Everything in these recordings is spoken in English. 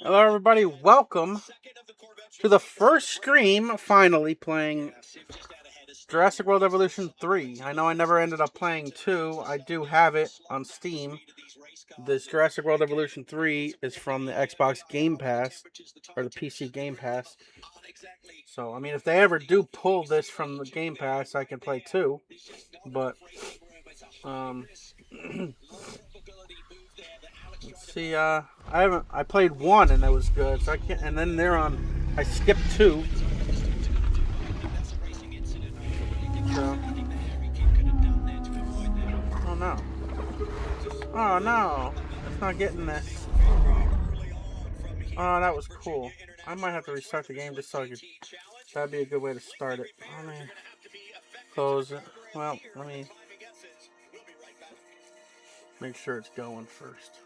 Hello, everybody. Welcome to the first stream, finally, playing Jurassic World Evolution 3. I know I never ended up playing 2. I do have it on Steam. This Jurassic World Evolution 3 is from the Xbox Game Pass, or the PC Game Pass. So, I mean, if they ever do pull this from the Game Pass, I can play 2. But, let's see, I played 1 and it was good, so I can't, and then I skipped 2. So, oh no. Oh no, it's not getting this. Oh, that was cool. I might have to restart the game just so I could, that'd be a good way to start it. Let me close it. Well, let me make sure it's going first.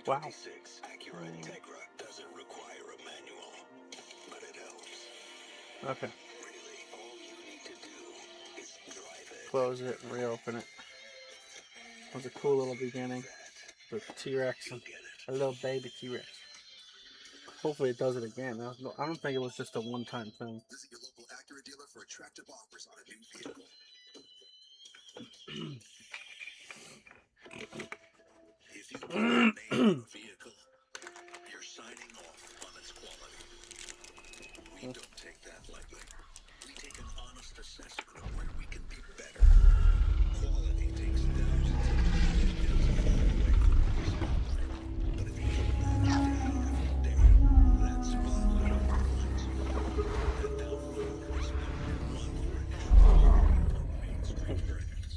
Wow. Okay. Close it and reopen it. That was a cool little beginning. The T-Rex and a little baby T-Rex. Hopefully it does it again. I don't think it was just a one-time thing. Visit your local Acura dealer for attractive offers on a new vehicle. If you put your name on a vehicle, you're signing off on its quality. We don't take that lightly. We take an honest assessment of where we can be better. Quality takes thousands of initiatives far away from the spotlight. But if you do that day after day, that spotlight overrides you. And that reward is when your love for initial quality from mainstream brands.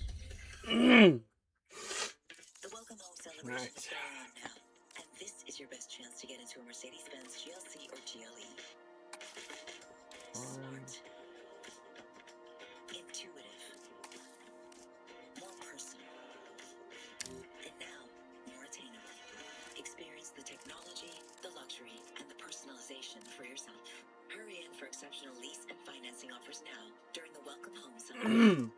The Welcome Home celebration is going on now, and this is your best chance to get into a Mercedes-Benz GLC or GLE. Smart, intuitive, more personal, and now more attainable. Experience the technology, the luxury, and the personalization for yourself. Hurry in for exceptional lease and financing offers now during the Welcome Home celebration.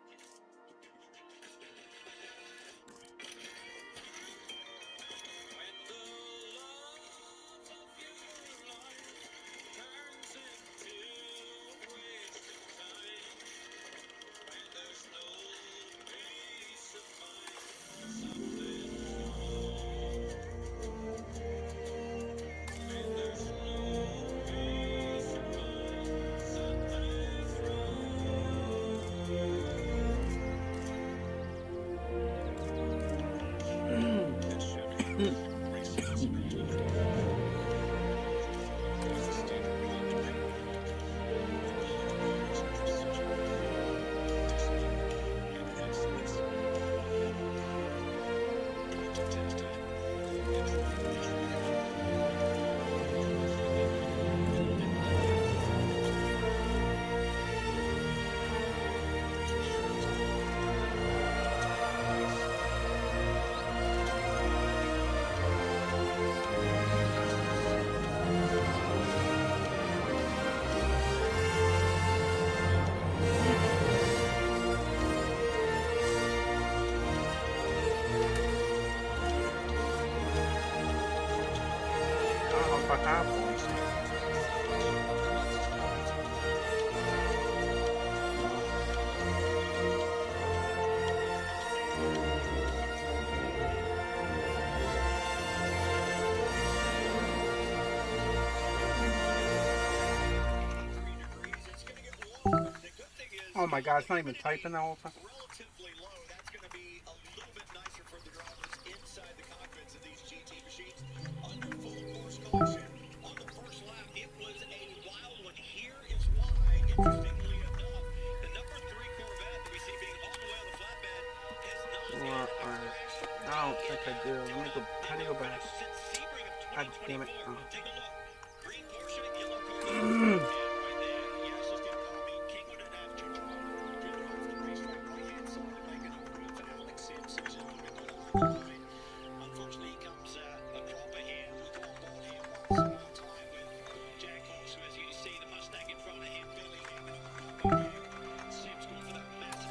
Oh my god, it's not even typing the whole time. Relatively low. That's going to be a little bit nicer for the drivers inside the cockpits of these GT machines. Under full course caution. On the first lap, it was a wild one. Here is why, interestingly enough, the number 3 Corvette that we see being hauled away on the flatbed is not I don't think I do. Let me go. How do you go back? God damn it. Oh. Take a look. Green Porsche, yellow Corvette. Unfortunately, he comes a crop ahead. We called on him once upon a time with Jack Hawksworth. You see the Mustang in front of him, Billy Hammond on the Sims going for that massive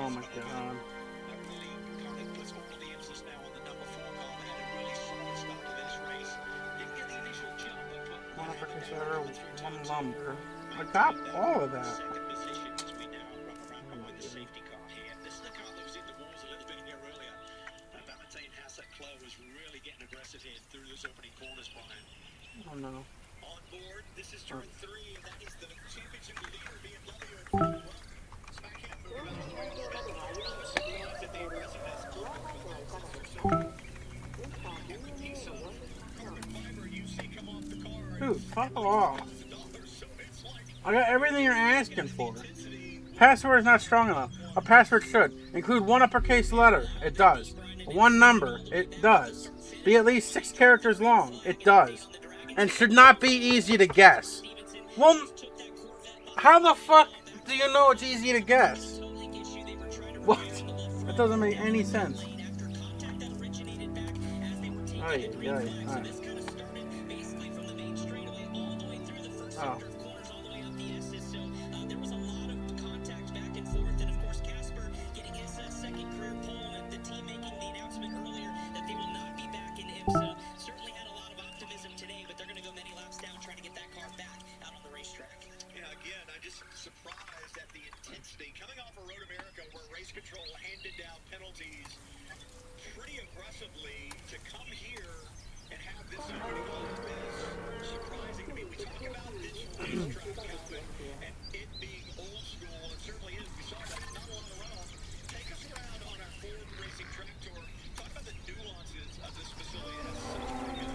Oh my god. That really kind of puts all of the emphasis now on the number 4 car that had a really solid start to this race. Didn't get the initial jump, but One had uppercut the letter, run through one turn 2. lumber. I got all of that. Second position as we now run around Oh my behind the goodness. safety car here. This is the car that was in the walls a little bit here earlier. Valentine Hasek-Klo was really getting aggressive here through those opening corners, Brian. Oh no. On board, this is turn 3, and that is the championship leader, BMW. Well, smack him moving out of the way a little bit. Certainly looked at the aggressiveness of the Cobalt. Also, every piece of carbon fiber you see come off the car. Dude, fuck off. So it's like I got everything you're asking for. Password is not strong enough. A password should include one uppercase letter. It does. One number. It does. Be at least 6 characters long. It does. And should not be easy to guess. Well, how the fuck do you know it's easy to guess? What? That doesn't make any sense. Ay, ay, ay. Oh. Certainly had a lot of optimism today, but they're going to go many laps down trying to get that car back out on the racetrack. Yeah, again, I'm just surprised at the intensity. Coming off of Road America, where race control handed down penalties pretty aggressively, to come here and have this opening lap is surprising to me. We talk about this racetrack, Calvin, and it being old school. It certainly is. We saw that. Not a lot of runoff. Take us around on our Ford Racing Track Tour. Talk about the nuances of this facility. It has such premium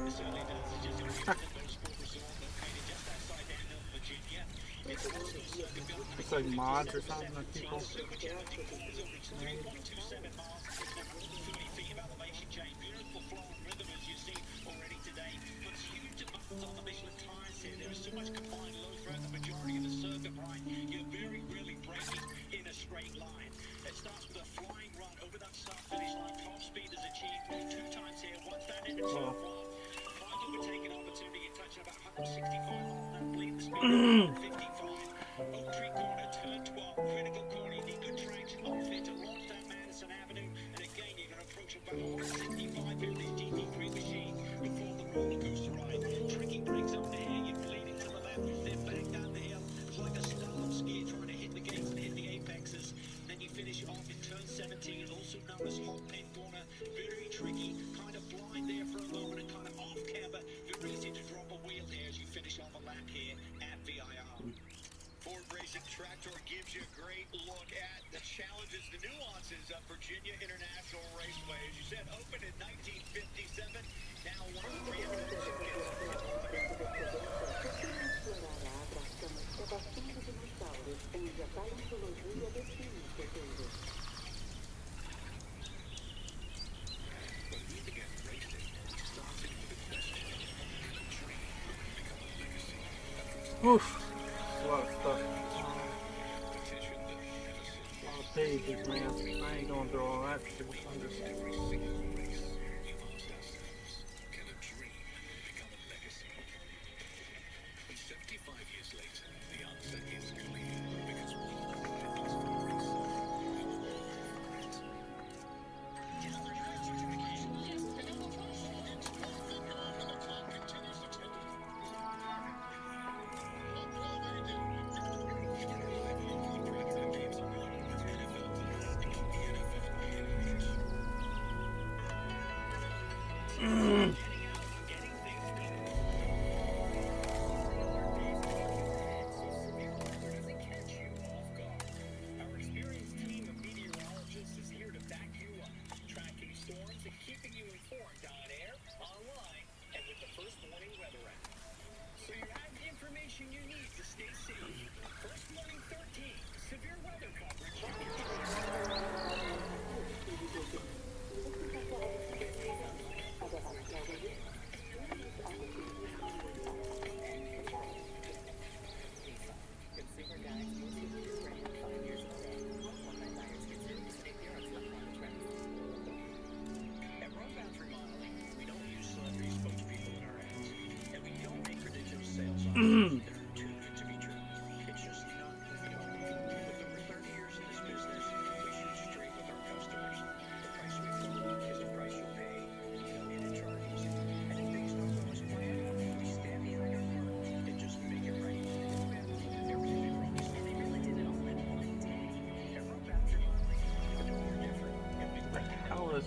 facility. It does. It's just a beautiful motorsport resort located just outside Danville, Virginia. It's also circuit built. It's like mods or something like people. Superchallenging corners over 3.27 miles. 30 feet of elevation change. Beautiful flow and rhythm as you see already today. Puts huge amounts on the Michelin tires here. There is so much combined load throughout the majority of the circuit, Brian. You're very rarely braking in a straight line. It starts with a flying run over that start-finish line. Top speed is achieved 2 times here. Once that into turn 1. Find overtaking opportunity. You're touching about 165 miles. I believe the speed is 55. Oak Tree corner, turn 12. Critical corner. You need good traction off here to launch down Madison Avenue. And again, you're going to approach about 165 here in this GT3 machine before the roller coaster ride. Tricky brakes up there. You're bleeding to the left. You then back down the hill. It's like a slalom skier trying to hit the gates and hit the apexes. Then you finish off in turn 17, also known as Hot Pin Corner. Very tricky, kind of blind there for a moment and kind of off camber. Very easy to drop a wheel here as you finish off a lap here at VIR. Ford Racing Track Tour gives you a great look at the challenges, the nuances of Virginia International Raceway. As you said, opened in 1957, now one of the preeminent Oof. That's a lot of stuff. A lot of pages, man. I ain't going through all that shit. I'm just...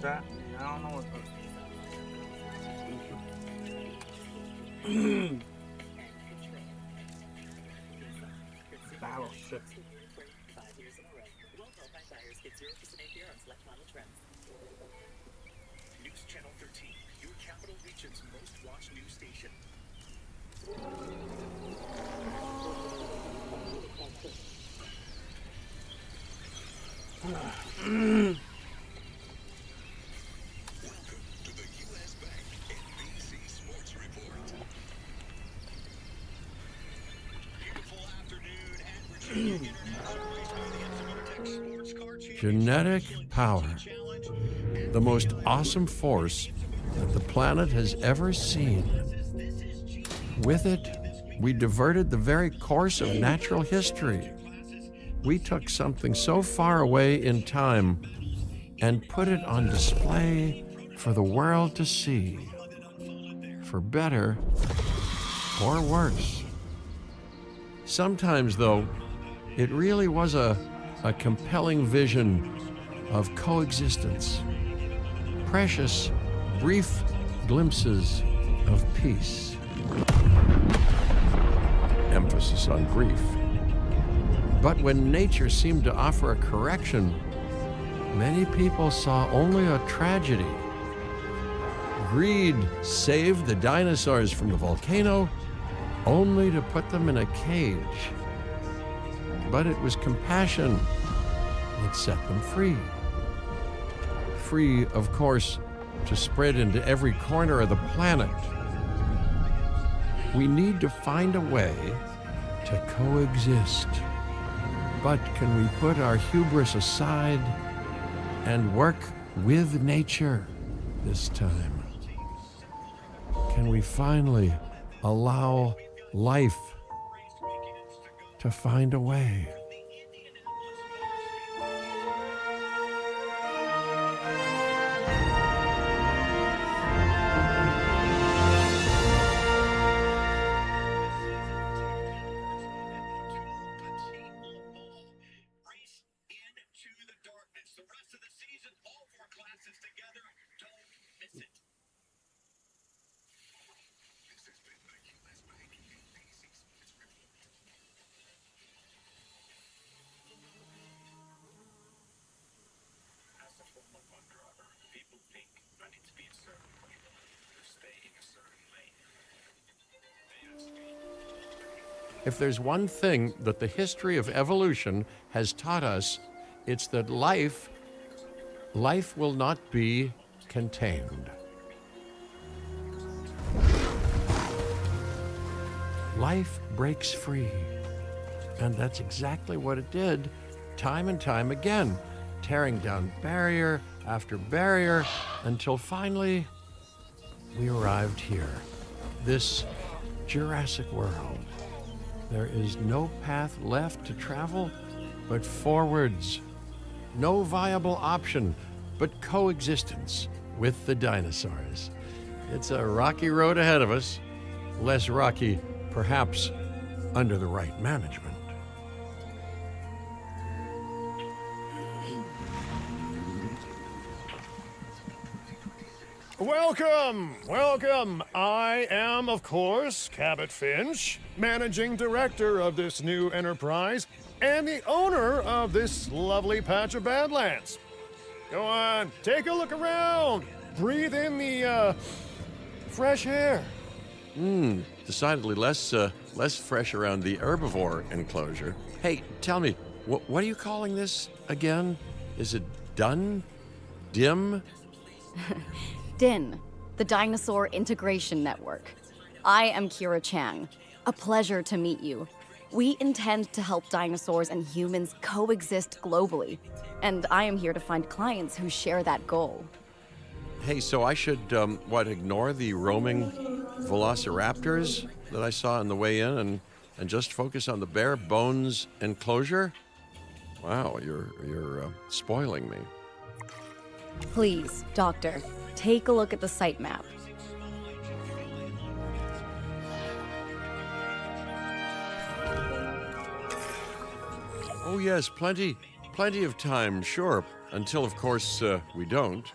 that? I don't know what the battleship. News Channel 13, your capital region's most watched news station. Welcome to the U.S. Bank NBC Sports Report. Beautiful afternoon at Virginia International Raceway. Sports Car Championship Genetic power, the most awesome force that the planet has ever seen. With it, we diverted the very course of natural history. We took something so far away in time and put it on display for the world to see, for better or worse. Sometimes, though, it really was a compelling vision of coexistence, precious, brief glimpses of peace. Emphasis on brief. But when nature seemed to offer a correction, many people saw only a tragedy. Greed saved the dinosaurs from the volcano, only to put them in a cage. But it was compassion that set them free. Free, of course, to spread into every corner of the planet. We need to find a way to coexist. But can we put our hubris aside and work with nature this time? Can we finally allow life to find a way? If there's one thing that the history of evolution has taught us, it's that life will not be contained. Life breaks free. And that's exactly what it did, time and time again, tearing down barrier after barrier, until finally we arrived here, this Jurassic world. There is no path left to travel but forwards. No viable option but coexistence with the dinosaurs. It's a rocky road ahead of us, less rocky, perhaps, under the right management. Welcome, welcome. I am, of course, Cabot Finch, managing director of this new enterprise and the owner of this lovely patch of Badlands. Go on, take a look around. Breathe in the, fresh air. Decidedly less fresh around the herbivore enclosure. Hey, tell me, what are you calling this again? Is it done? Dim? DIN, the Dinosaur Integration Network. I am Kira Chang. A pleasure to meet you. We intend to help dinosaurs and humans coexist globally, and I am here to find clients who share that goal. Hey, so I should, ignore the roaming velociraptors that I saw on the way in and just focus on the bare bones enclosure? Wow, you're spoiling me. Please, Doctor, take a look at the site map. Oh yes, plenty of time, sure. Until, of course, we don't.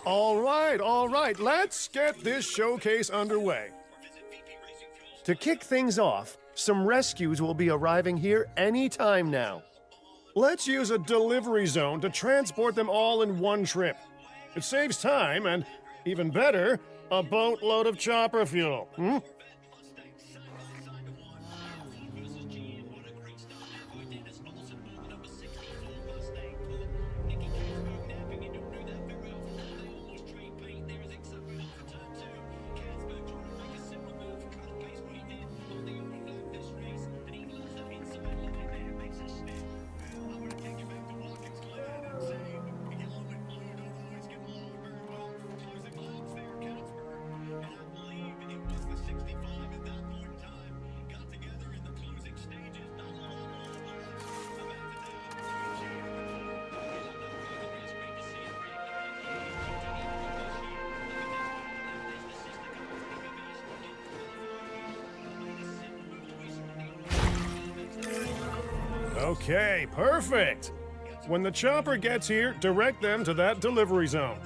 All right. Let's get this showcase underway. To kick things off, some rescues will be arriving here any time now. Let's use a delivery zone to transport them all in one trip. It saves time and, even better, a boatload of chopper fuel. Okay, perfect. When the chopper gets here, direct them to that delivery zone.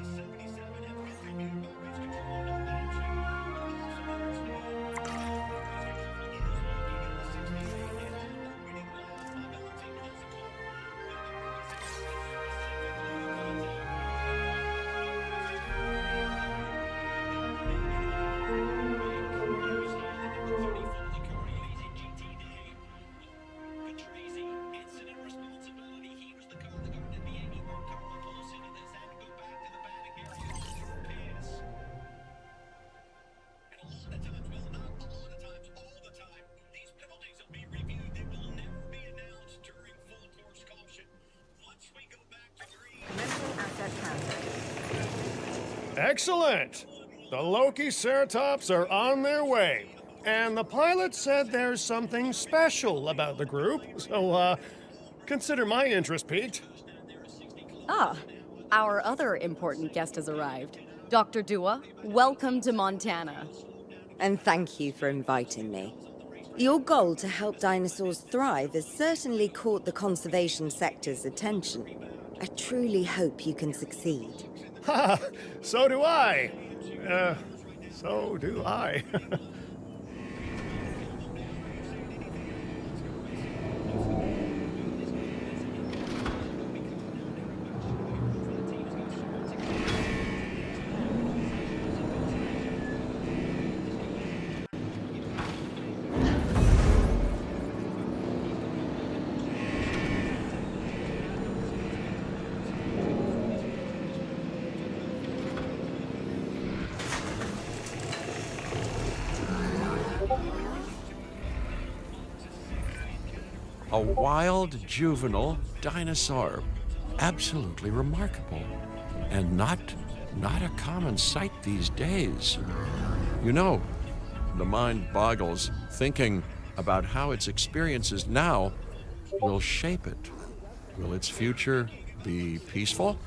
Excellent! The Loki Ceratops are on their way. And the pilot said there's something special about the group, so, consider my interest piqued. Ah, our other important guest has arrived. Dr. Dua, welcome to Montana. And thank you for inviting me. Your goal to help dinosaurs thrive has certainly caught the conservation sector's attention. I truly hope you can succeed. Ha! So do I. So do I. A wild juvenile dinosaur. Absolutely remarkable. And not a common sight these days. You know, the mind boggles thinking about how its experiences now will shape it. Will its future be peaceful?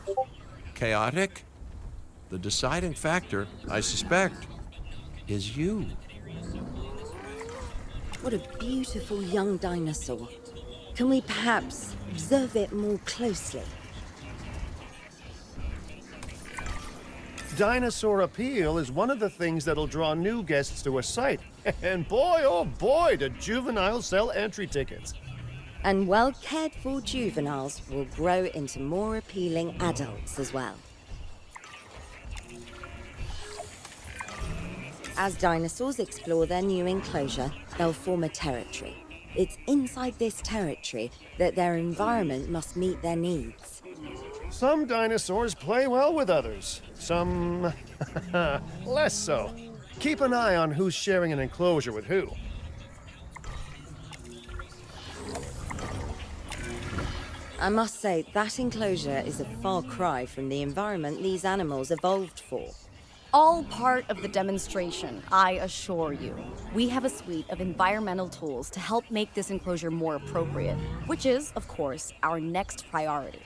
Chaotic? The deciding factor, I suspect, is you. What a beautiful young dinosaur. Can we perhaps observe it more closely? Dinosaur appeal is one of the things that'll draw new guests to a site. And boy, oh boy, do juveniles sell entry tickets. And well-cared-for juveniles will grow into more appealing adults as well. As dinosaurs explore their new enclosure, they'll form a territory. It's inside this territory that their environment must meet their needs. Some dinosaurs play well with others. Some less so. Keep an eye on who's sharing an enclosure with who. I must say, that enclosure is a far cry from the environment these animals evolved for. All part of the demonstration, I assure you. We have a suite of environmental tools to help make this enclosure more appropriate, which is, of course, our next priority.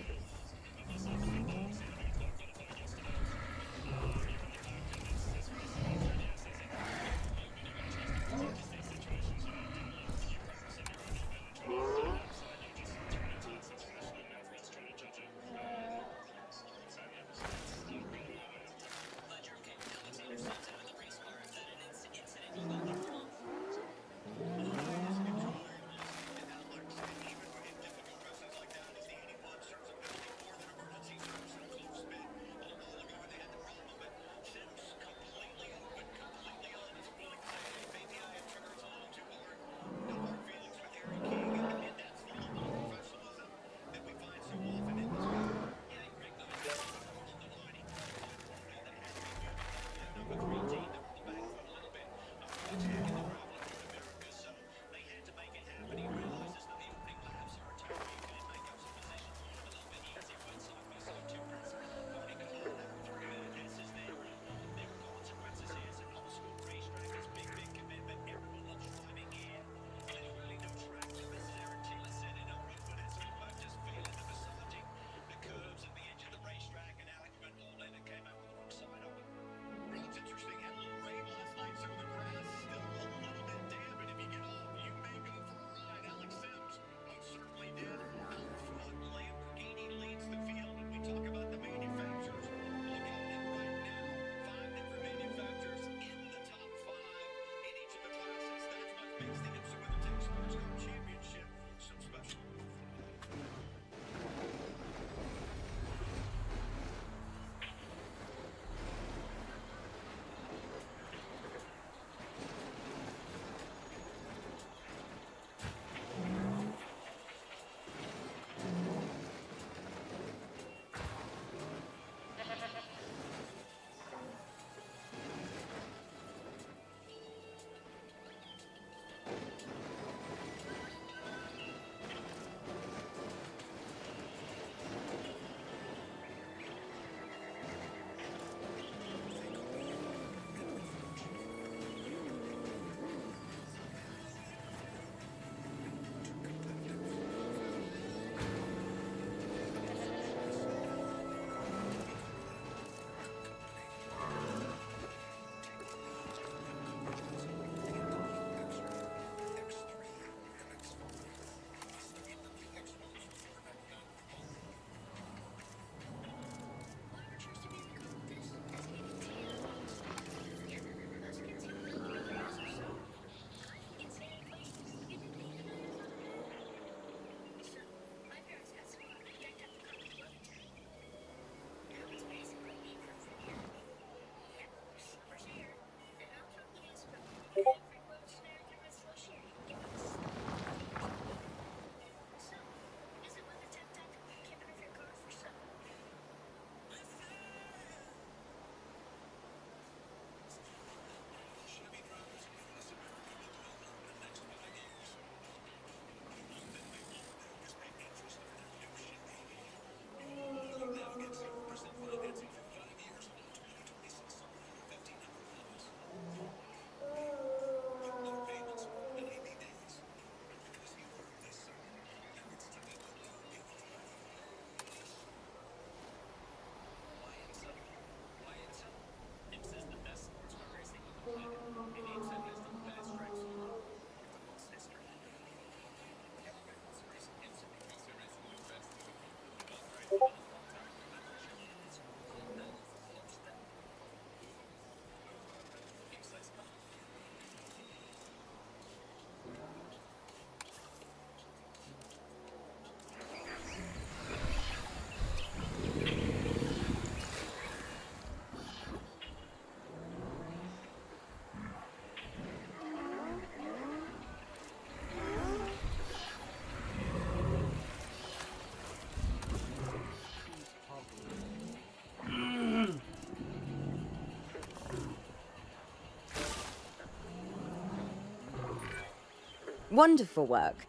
Wonderful work.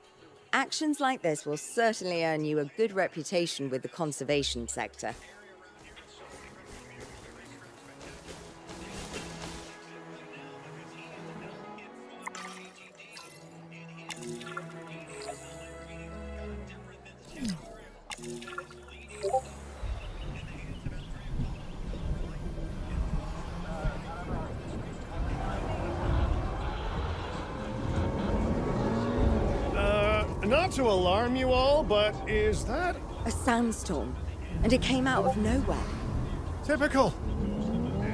Actions like this will certainly earn you a good reputation with the conservation sector. Not to alarm you all, but is that A sandstorm, and it came out of nowhere. typical?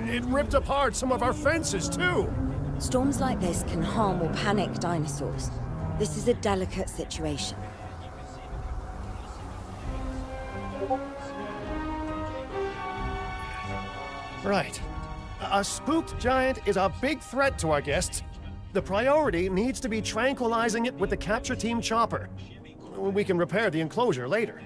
It ripped apart some of our fences, too. Storms like this can harm or panic dinosaurs. This is a delicate situation. Right. A spooked giant is a big threat to our guests. The priority needs to be tranquilizing it with the capture team chopper. We can repair the enclosure later.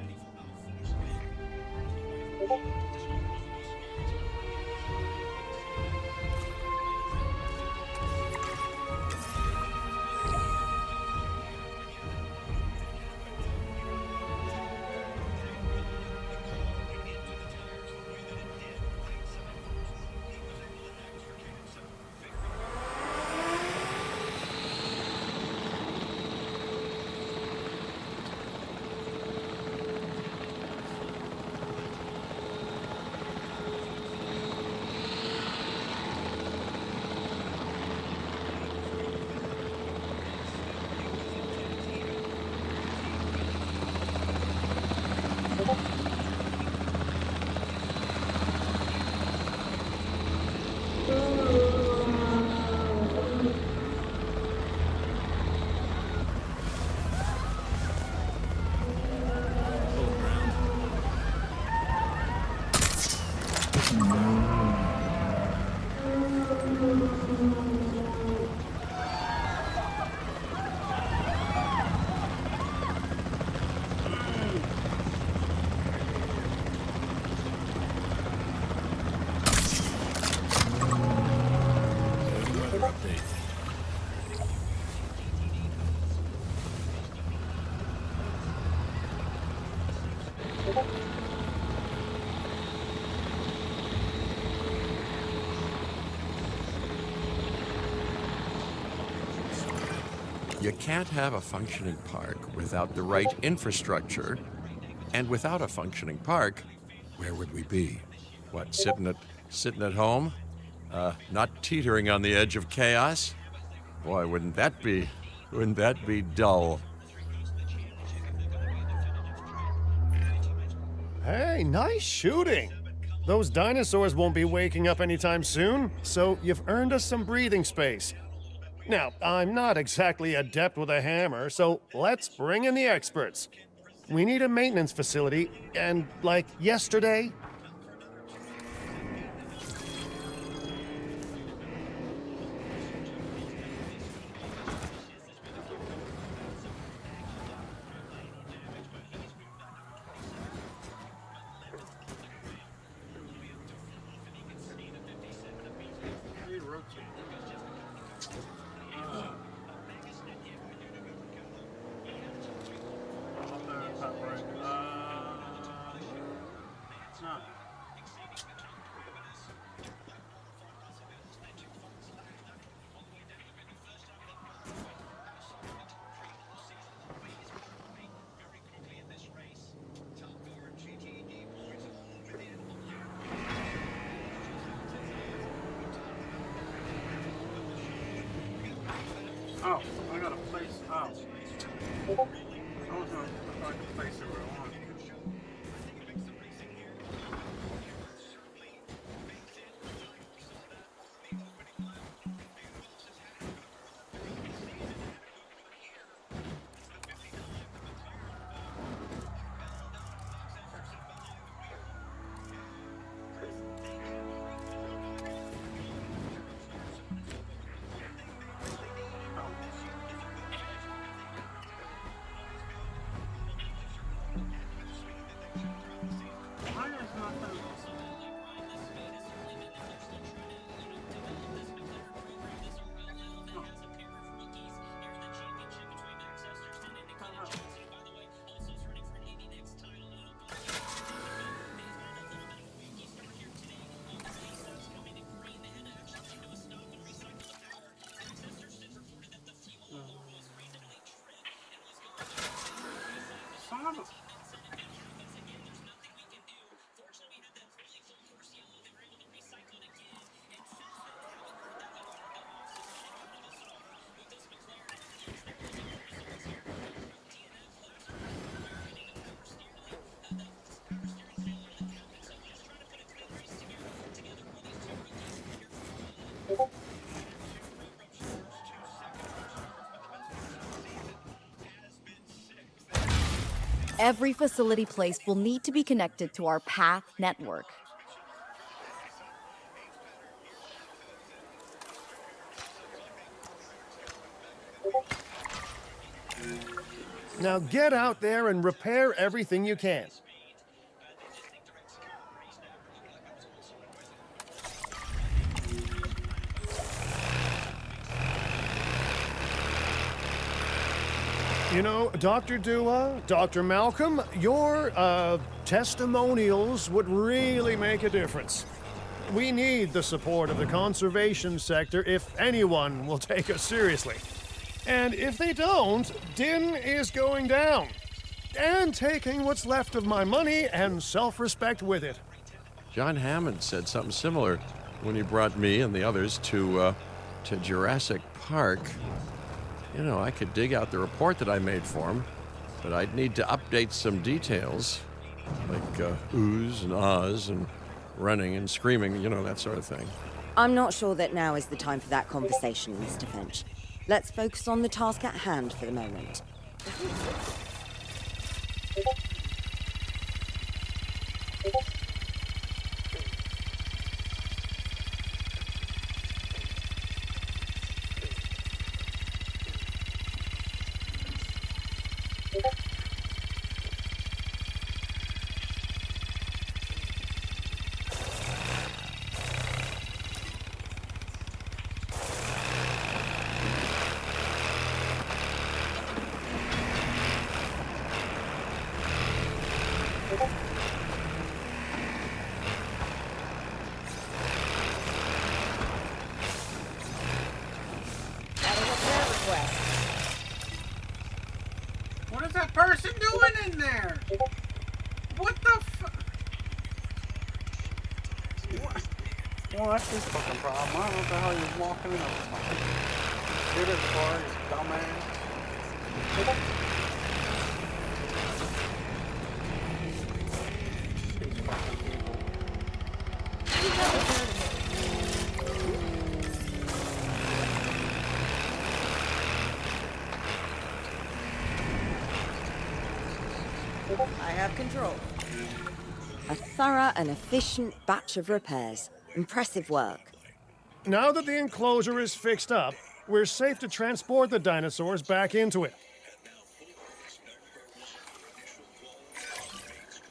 You can't have a functioning park without the right infrastructure. And without a functioning park, where would we be? What, sitting at home? Not teetering on the edge of chaos? Boy, wouldn't that be dull? Hey, nice shooting! Those dinosaurs won't be waking up anytime soon, so you've earned us some breathing space. Now, I'm not exactly adept with a hammer, so let's bring in the experts. We need a maintenance facility, and like yesterday, Oh, I got a place. Oh. I was gonna if I could place it where I want. Every facility placed will need to be connected to our Path network. Now get out there and repair everything you can. You know, Dr. Dua, Dr. Malcolm, your testimonials would really make a difference. We need the support of the conservation sector if anyone will take us seriously. And if they don't, Din is going down. And taking what's left of my money and self-respect with it. John Hammond said something similar when he brought me and the others to Jurassic Park. You know, I could dig out the report that I made for him, but I'd need to update some details, like oohs and ahs and running and screaming, you know, that sort of thing. I'm not sure that now is the time for that conversation, Mr. Finch. Let's focus on the task at hand for the moment. What is that person doing in there? What the Well, that's his fucking problem. I don't know what the hell he's walking in on. Did it for his dumbass. I have control. A thorough and efficient batch of repairs. Impressive work. Now that the enclosure is fixed up, we're safe to transport the dinosaurs back into it.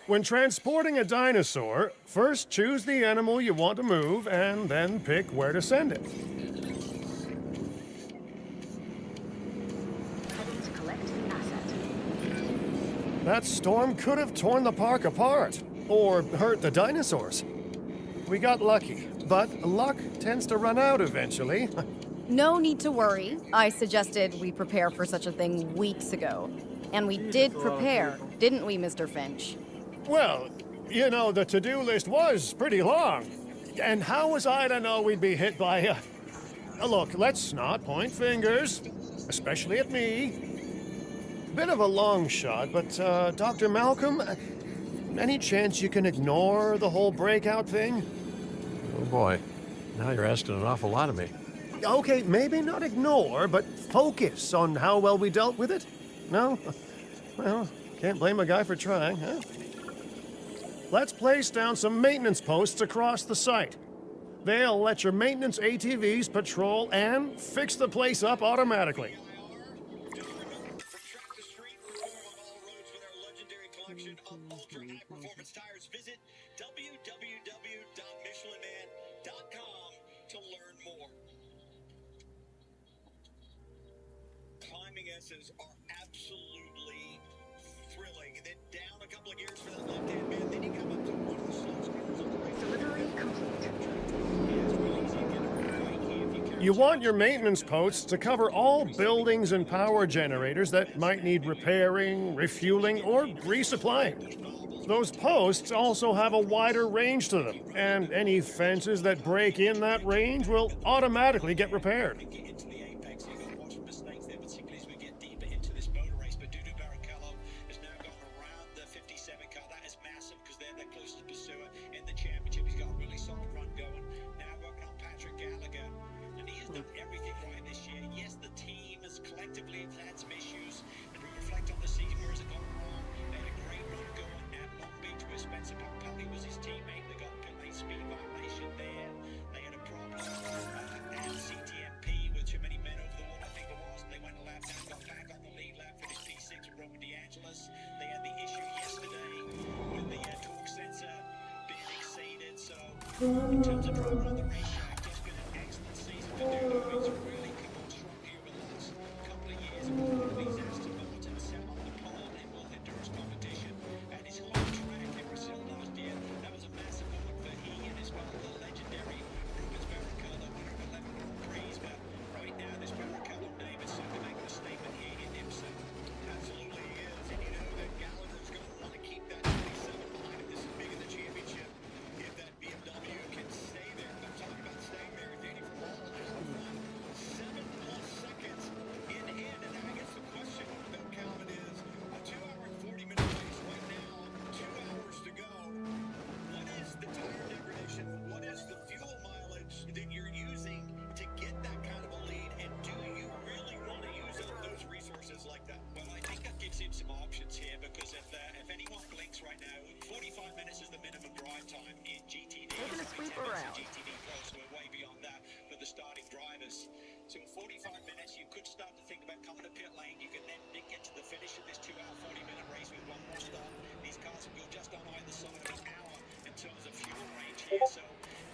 When transporting a dinosaur, first choose the animal you want to move and then pick where to send it. Heading to collect the asset. That storm could have torn the park apart or hurt the dinosaurs. We got lucky, but luck tends to run out eventually. No need to worry. I suggested we prepare for such a thing weeks ago. And we did prepare, didn't we, Mr. Finch? Well, you know, the to-do list was pretty long. And how was I to know we'd be hit by a... Look, let's not point fingers, especially at me. Bit of a long shot, but, Dr. Malcolm, any chance you can ignore the whole breakout thing? Oh boy, now you're asking an awful lot of me. Okay, maybe not ignore, but focus on how well we dealt with it? No? Well, can't blame a guy for trying, huh? Let's place down some maintenance posts across the site. They'll let your maintenance ATVs patrol and fix the place up automatically. Visit www.michelinman.com to learn more. Climbing S's are absolutely thrilling. And then down a couple of gears for that left-hand man. Then you come up to one of the slopes. Delivery complete. You want your maintenance posts to cover all buildings and power generators that might need repairing, refueling, or resupplying. Those posts also have a wider range to them, and any fences that break in that range will automatically get repaired. In terms of drama on the racetrack, just been an excellent season for Dumoulin. He's really come on strong here with the last couple of years. One of these Aston Martins set on the pole in World Endurance Competition. And his home track in Brazil last year, that was a massive moment for he and as well the legendary Rubens Barrichello, winner of 11 Grand Prix. But right now, this Barrichello name is certainly making a statement here in IMSA. Absolutely he is. And you know that Gallagher's going to want to keep that 27 behind him. This is big in the championship. If that BMW can stay there, I'm talking about staying there, Danny, for all out 7+ seconds in hand. And I guess the question about Calvin is a 2 hour and 40-minute race right now, 2 hours to go. What is the tire degradation? What is the fuel mileage that you're using to get that kind of a lead? And do you really want to use up those resources like that? Well, I think that gives him some options here because if anyone blinks right now, 45 minutes is the minimum drive time in GTD. Taking a sweep around. GTD Plus, we're way beyond that for the starting drivers. So in 45 minutes, you could start to think about coming to pit lane. You can then get to the finish of this 2 hour, 40-minute race with one more stop. These cars will go just on either side of an hour in terms of fuel range here. So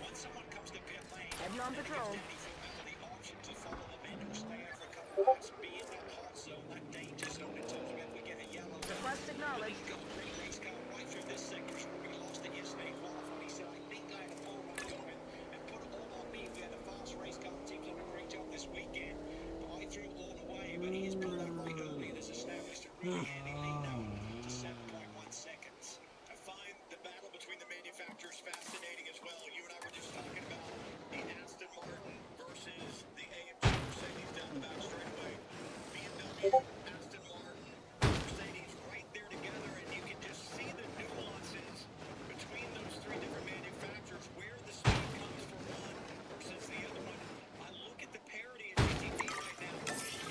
once someone comes to pit lane, Heading on patrol. Danny Formello the option to follow them in or stay out for a couple of laps, be in that hot zone, that danger zone in terms of if we get a yellow. Request acknowledged. Got a great race car right through this sector. We lost it yesterday. Qualifying. He said, I think I had a full run going and put it all on me. We had a fast race car. Team's done a great job this weekend. But I threw all the way. But he has pulled out right early and has established a really handy lead now to 7.1 seconds. I find the battle between the manufacturers fascinating as well. You and I were just talking about the Aston Martin versus the AMG Mercedes down the back straightaway. BMW, Aston Martin, Mercedes right there together, and you can just see the nuances between those three different manufacturers, where the speed comes from one versus the other one. I look at the parity in GTD right now.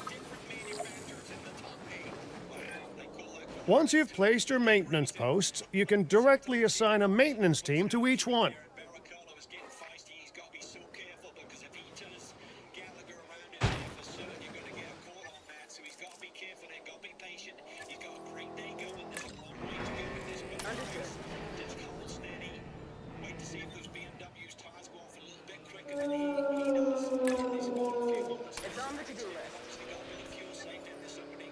Different manufacturers in the top 8. Wow, they call that cool. Once you've placed your maintenance posts, you can directly assign a maintenance team to each one. Barrichello is getting feisty. He's got to be so careful because if he turns Gallagher around in there for certain, you're going to get a call on that. So he's got to be careful and got to be patient. He's got a great day going. There's a long way to go with this. But Understood. just hold steady. Wait to see if those BMW's tires go off a little bit quicker than he does. He's got a few moments. It's on the to-do list. Obviously got a bit of fuel saved in this opening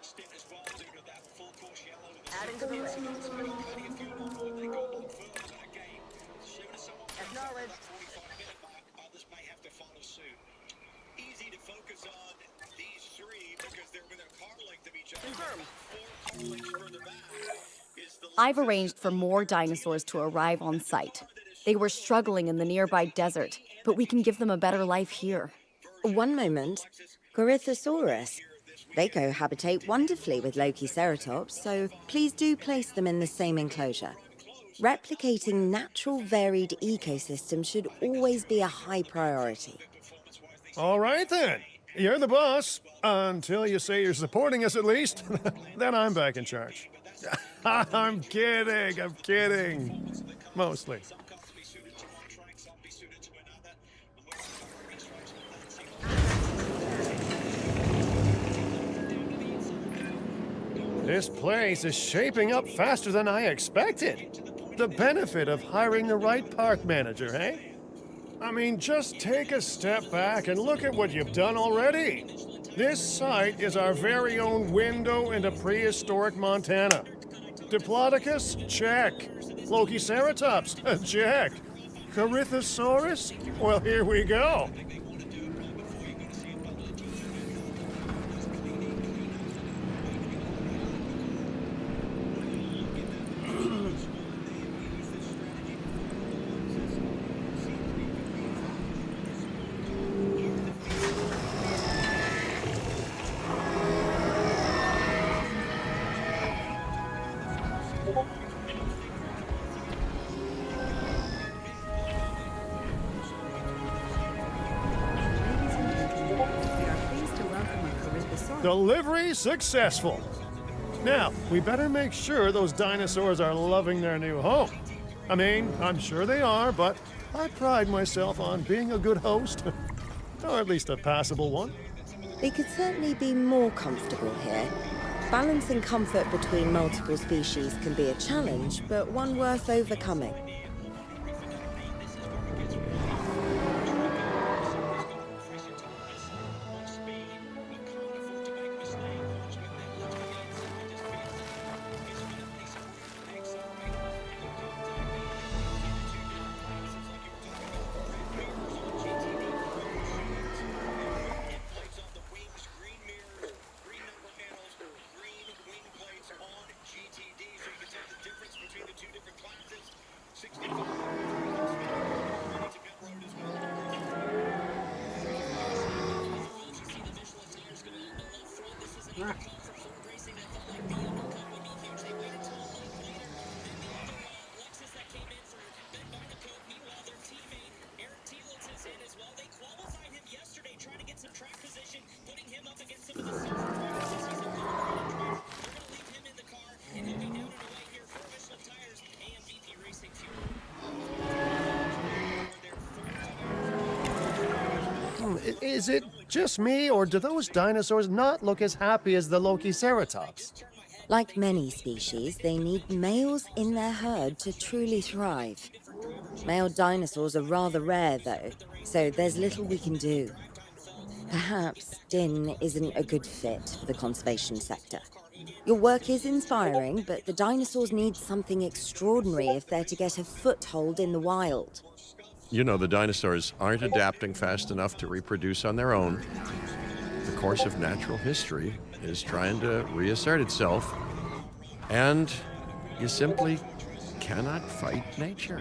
stint as well due to that full course yellow with the Adding to the list. so we got plenty of fuel on board. They go a lot further in that game. As soon as someone comes up to Acknowledged. that 45-minute mark, others may have to follow suit. Easy to focus on these three because they're within a car length of each other. Confirm. 4 car lengths further back is the I've arranged for more dinosaurs to arrive on site. They were struggling in the nearby desert, but we can give them a better life here. One moment. Corythosaurus. They cohabitate wonderfully with Lokiceratops, so please do place them in the same enclosure. Replicating natural varied ecosystems should always be a high priority. All right then. You're the boss. Until you say you're supporting us at least. Then I'm back in charge. I'm kidding. I'm kidding. Mostly. Some cars will be suited to one track, some will be suited to another. And we're on cover racetracks with that. This place is shaping up faster than I expected. The benefit of hiring the right park manager, eh? I mean, just take a step back and look at what you've done already. This site is our very own window into prehistoric Montana. Diplodocus? Check. Lokiceratops? Check. Corythosaurus? Well, here we go. Delivery successful. Now, we better make sure those dinosaurs are loving their new home. I mean, I'm sure they are, but I pride myself on being a good host. Or at least a passable one. They could certainly be more comfortable here. Balancing comfort between multiple species can be a challenge, but one worth overcoming. Is it just me, or do those dinosaurs not look as happy as the Lokiceratops? Like many species, they need males in their herd to truly thrive. Male dinosaurs are rather rare, though, so there's little we can do. Perhaps Din isn't a good fit for the conservation sector. Your work is inspiring, but the dinosaurs need something extraordinary if they're to get a foothold in the wild. You know, the dinosaurs aren't adapting fast enough to reproduce on their own. The course of natural history is trying to reassert itself, and you simply cannot fight nature.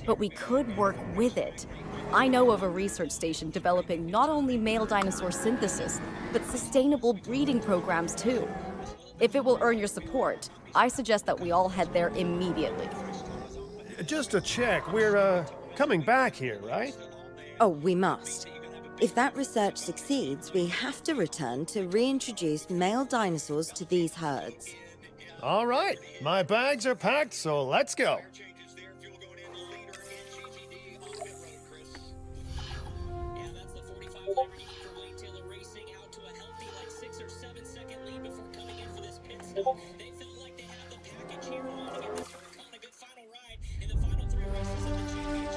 But we could work with it. I know of a research station developing not only male dinosaur synthesis, but sustainable breeding programs too. If it will earn your support, I suggest that we all head there immediately. Just to check, we're, coming back here, right? Oh, we must. If that research succeeds, we have to return to reintroduce male dinosaurs to these herds. All right, my bags are packed, so let's go. They felt like they had the package here on to get this work on a good final ride in the final 3 races of the championship.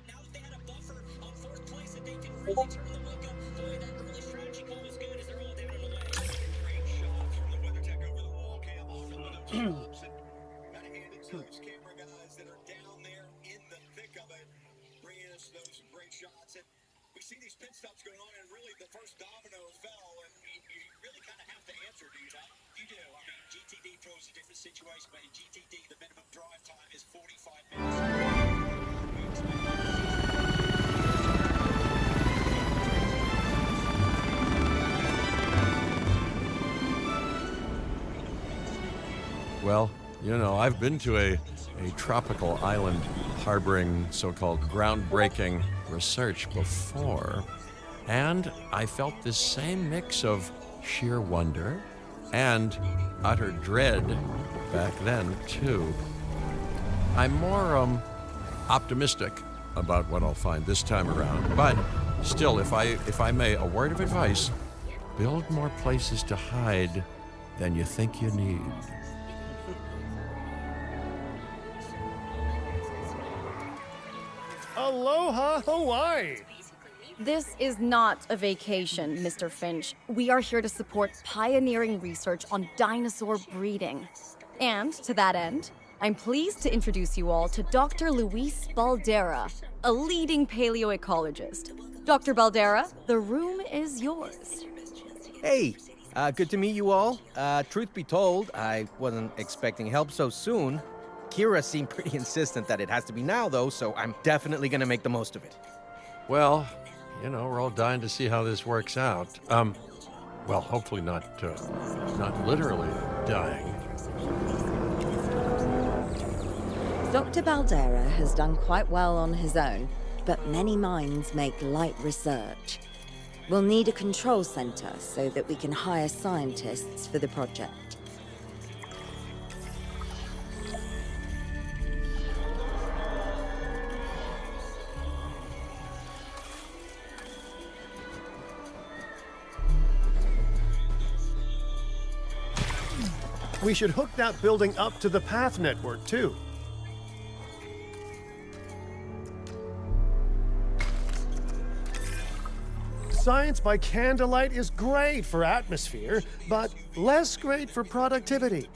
Now that they had a buffer on 4th place, that they can really turn the book up. Boy, that early strategy call was good as they're all down and away. Great shot from the WeatherTech over the wall cam off one of those bumps. Got to hand it to those camera guys that are down there in the thick of it, bringing us those great shots. And we see these pit stops going on, and really the first domino fell, and you really kind of have to answer, do you, Tom? You do. I mean, GTD throws a different situation, but in GTD, the minimum drive time is 45 minutes. Well, you know, I've been to a tropical island harboring so-called groundbreaking research before, and I felt this same mix of sheer wonder and utter dread back then, too. I'm more optimistic about what I'll find this time around, but still, if I may, a word of advice: build more places to hide than you think you need. Aloha, Hawaii! This is not a vacation, Mr. Finch. We are here to support pioneering research on dinosaur breeding. And to that end, I'm pleased to introduce you all to Dr. Luis Baldera, a leading paleoecologist. Dr. Baldera, the room is yours. Hey, good to meet you all. Truth be told, I wasn't expecting help so soon. Kira seemed pretty insistent that it has to be now, though, so I'm definitely gonna make the most of it. Well, you know, we're all dying to see how this works out. Well, hopefully not literally dying. Dr. Baldera has done quite well on his own, but many minds make light research. We'll need a control center so that we can hire scientists for the project. We should hook that building up to the path network, too. Science by candlelight is great for atmosphere, but less great for productivity.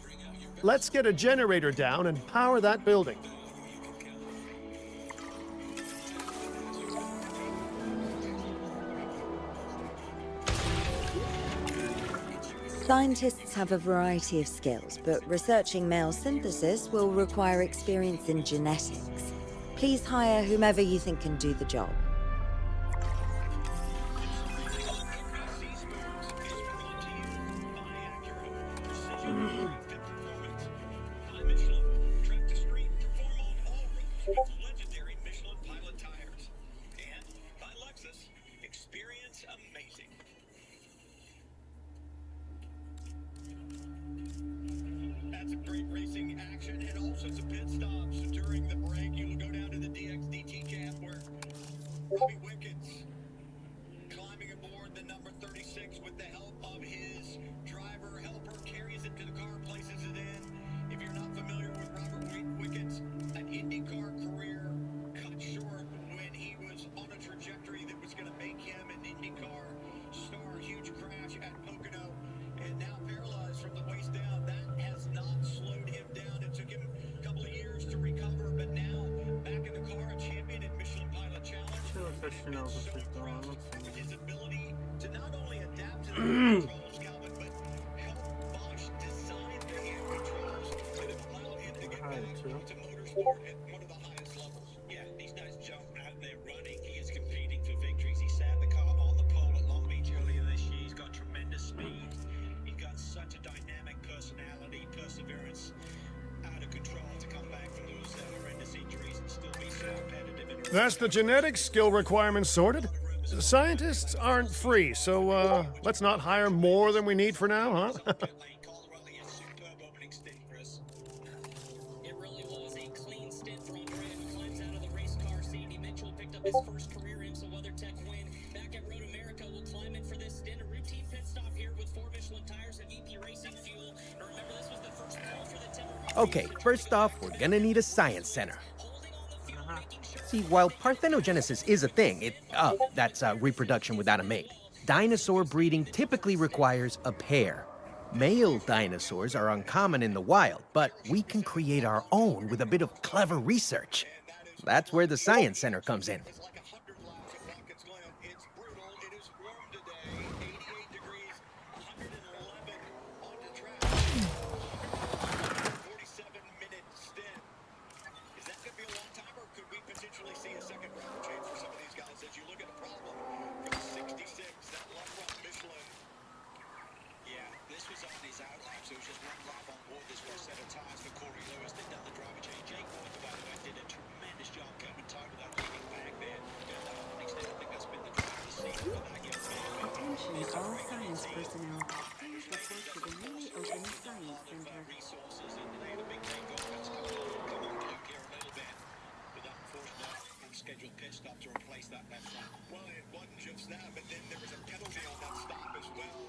Let's get a generator down and power that building. Scientists have a variety of skills, but researching male synthesis will require experience in genetics. Please hire whomever you think can do the job. Legendary Michelin Pilot tires. And by Lexus, experience amazing. That's a great racing action and also some pit stops. During the break, you'll go down to the DXDT camp where Robbie Wickens climbing aboard the number 36 with the help of his driver helper, carries it to the car, places it in. If you're not familiar with Robert Wickens, an IndyCar career cut short when he was on a trajectory that was going to make him an IndyCar star. Huge crash at Pocono, and now paralyzed from the waist down. That has not slowed him down. It took him a couple of years to recover, but now back in the car, a champion in Michelin Pilot Challenge. With his ability to not only adapt to the controls, Calvin, but help Bosch design the hand controls that have allowed him to get back to motorsport at one of the highest levels. Yeah, he's not just out there running. He is competing for victories. He sat the car on the pole at Long Beach earlier this year. He's got tremendous speed. He's got such a dynamic personality, perseverance, out of control to come back from those horrendous injuries and still be so competitive. That's the genetic skill requirements sorted. Scientists aren't free, so let's not hire more than we need for now, huh? It really was a clean stint for Andrea, who climbs out of the race car. Sandy Mitchell picked up his first career IMSA WeatherTech win. Back at Road America, will climb in for this stint. A routine pit stop here with 4 Michelin tires and EP Racing fuel. And remember, this was the first call for the Timber. Okay, first off, we're gonna need a science center. See, while parthenogenesis is a thing, that's reproduction without a mate, dinosaur breeding typically requires a pair. Male dinosaurs are uncommon in the wild, but we can create our own with a bit of clever research. That's where the Science Center comes in. It's like 100 laps at Watkins Glen. It's brutal. It is warm today. 88 degrees, 111 on the track. 47-minute stint. Is that going to be a long time, or could we potentially see a second driver change for some of these guys as you look at a problem from 66, that love run Michelin? Yeah, this was on his out laps. It was just one lap on board this first set of tires for Corey Lewis. They've done the driver change. Jake Walker, by the way, did a tremendous job coming tight with that leading back there. And to an extent, I think that's been the driver's seat for that young man. Attention all science personnel. Please report to the newly opened Science Center. Resources, and they had a big thing going. That's come on Luke here a little bit. With that unfortunate unscheduled pit stop to replace that left front. Well, it wasn't just that, but then there was a penalty on that stop as well.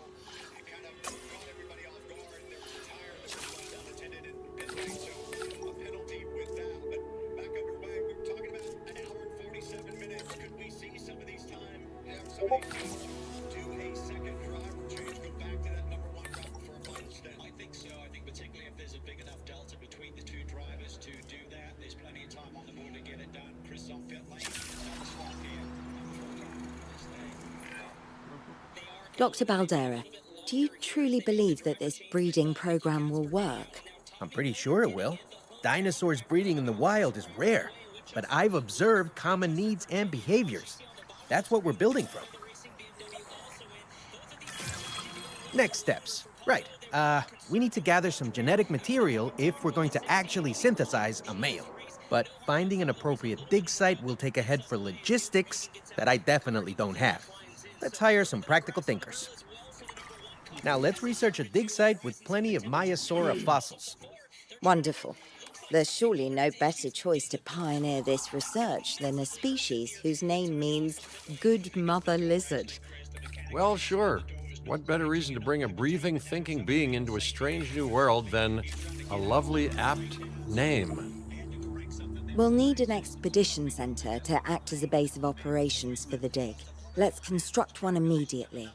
It kind of caught everybody off guard, and there was a tire that was left unattended in pit lane, so a penalty with that. But back underway, we were talking about an hour and 47 minutes. Could we see some of these some of these teams do a second driver change, go back to that number 1 driver for a final stint? I think so. I think particularly if there's a big enough delta between the two drivers to do that, there's plenty of time on the board to get it done. Chris on pit lane, on the slot here. Dr. Baldera, do you truly believe that this breeding program will work? I'm pretty sure it will. Dinosaurs breeding in the wild is rare, but I've observed common needs and behaviors. That's what we're building from. Next steps. Right. We need to gather some genetic material if we're going to actually synthesize a male. But finding an appropriate dig site will take a head for logistics that I definitely don't have. Let's hire some practical thinkers. Now let's research a dig site with plenty of Maiasaura fossils. Wonderful. There's surely no better choice to pioneer this research than a species whose name means good mother lizard. Well, sure. What better reason to bring a breathing, thinking being into a strange new world than a lovely, apt name? We'll need an expedition center to act as a base of operations for the dig. Let's construct one immediately.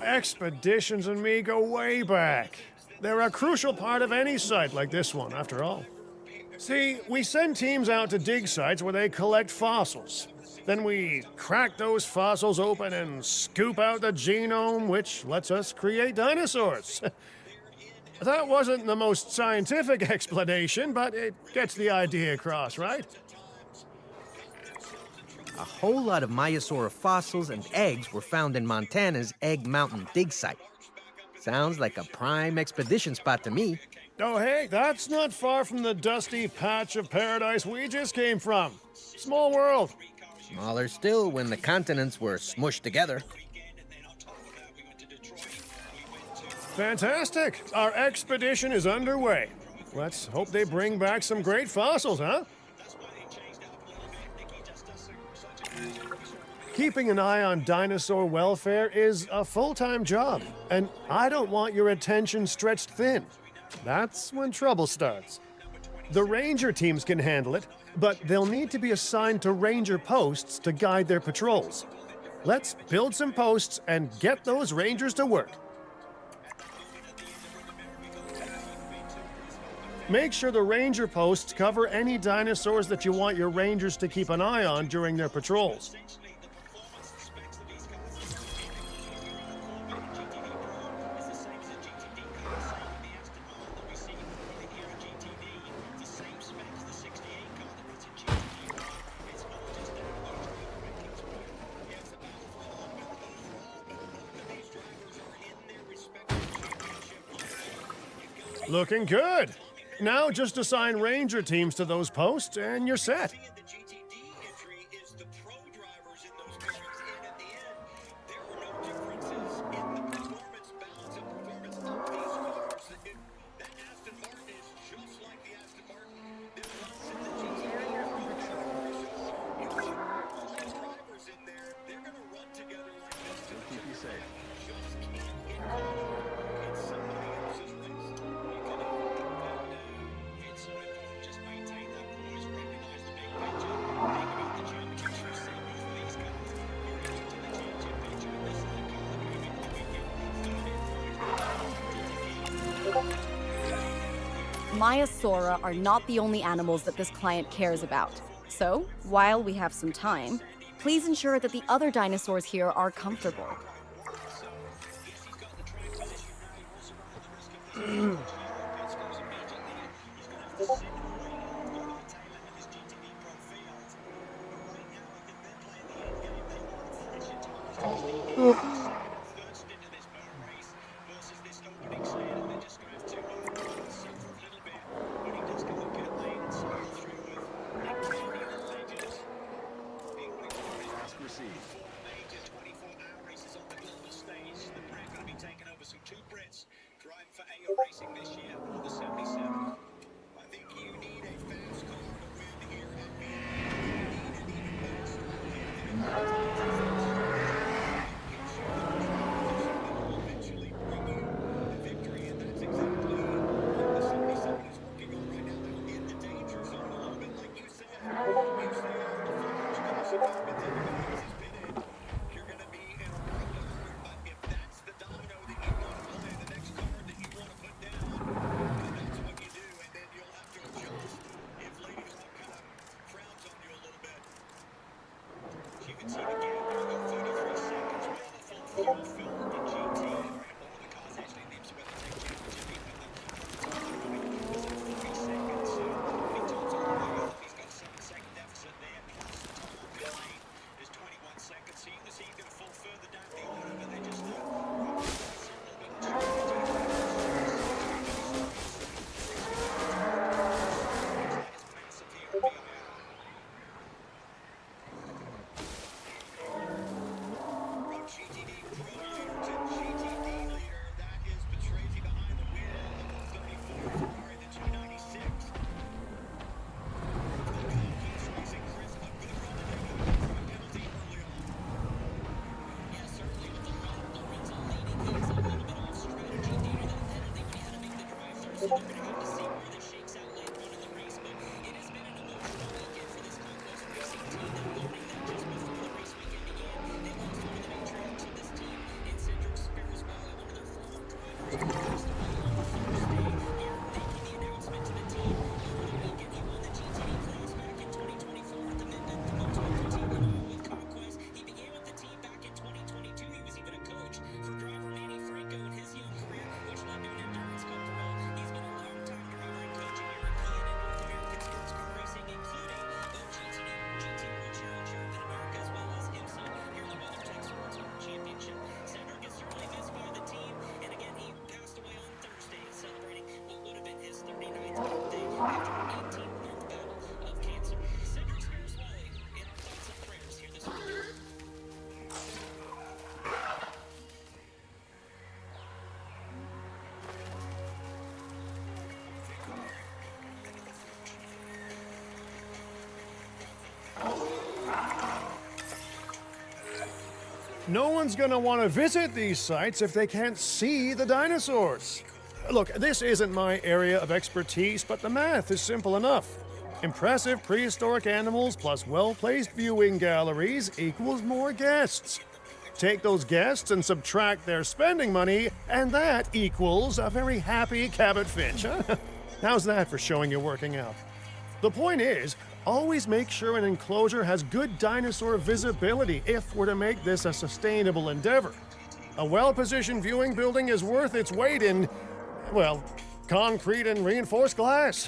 Expeditions and me go way back. They're a crucial part of any site like this one, after all. See, we send teams out to dig sites where they collect fossils. Then we crack those fossils open and scoop out the genome, which lets us create dinosaurs. That wasn't the most scientific explanation, but it gets the idea across, right? A whole lot of Maiasaura fossils and eggs were found in Montana's Egg Mountain dig site. Sounds like a prime expedition spot to me. Oh, hey, that's not far from the dusty patch of paradise we just came from. Small world. Smaller still when the continents were smushed together. Fantastic. Our expedition is underway. Let's hope they bring back some great fossils, huh? Keeping an eye on dinosaur welfare is a full-time job, and I don't want your attention stretched thin. That's when trouble starts. The ranger teams can handle it, but they'll need to be assigned to ranger posts to guide their patrols. Let's build some posts and get those rangers to work. Make sure the ranger posts cover any dinosaurs that you want your rangers to keep an eye on during their patrols. Looking good. Now just assign ranger teams to those posts and you're set. Maiasaura are not the only animals that this client cares about. So, while we have some time, please ensure that the other dinosaurs here are comfortable. Racing this year, the 77. I think you So we're going to have to see where this shakes out later on in the race. But it has been an emotional weekend for this Conquest Racing team. They're learning that just before the race weekend began, they lost one of the matriarchs of this team in Cedric Spiraswally, one of their former drivers, who passed away on the first day of making the announcement to the team over the weekend. He won the GTD Cross back in 2024 at the Motor team with Conquest. He began with the team back in 2022. He was even a coach for driver Manny Franco in his young career, which led to an Endurance Cup role. He's been a long-time driver and coach in European and North American sports car racing, including both GT World Challenge here in Mid-America, as well as IMSA here in the WeatherTech Sports Car Championship. Cedric is certainly missed by the team, and again, he passed away on Thursday, celebrating what would have been his 39th birthday after an 18-month battle of cancer. Cedric Spiraswally in our thoughts and prayers here this weekend. No one's gonna want to visit these sites if they can't see the dinosaurs. Look, this isn't my area of expertise, but the math is simple enough. Impressive prehistoric animals plus well-placed viewing galleries equals more guests. Take those guests and subtract their spending money, and that equals a very happy Cabot Finch, huh? How's that for showing you're working out? The point is, always make sure an enclosure has good dinosaur visibility if we're to make this a sustainable endeavor. A well-positioned viewing building is worth its weight in, well, concrete and reinforced glass.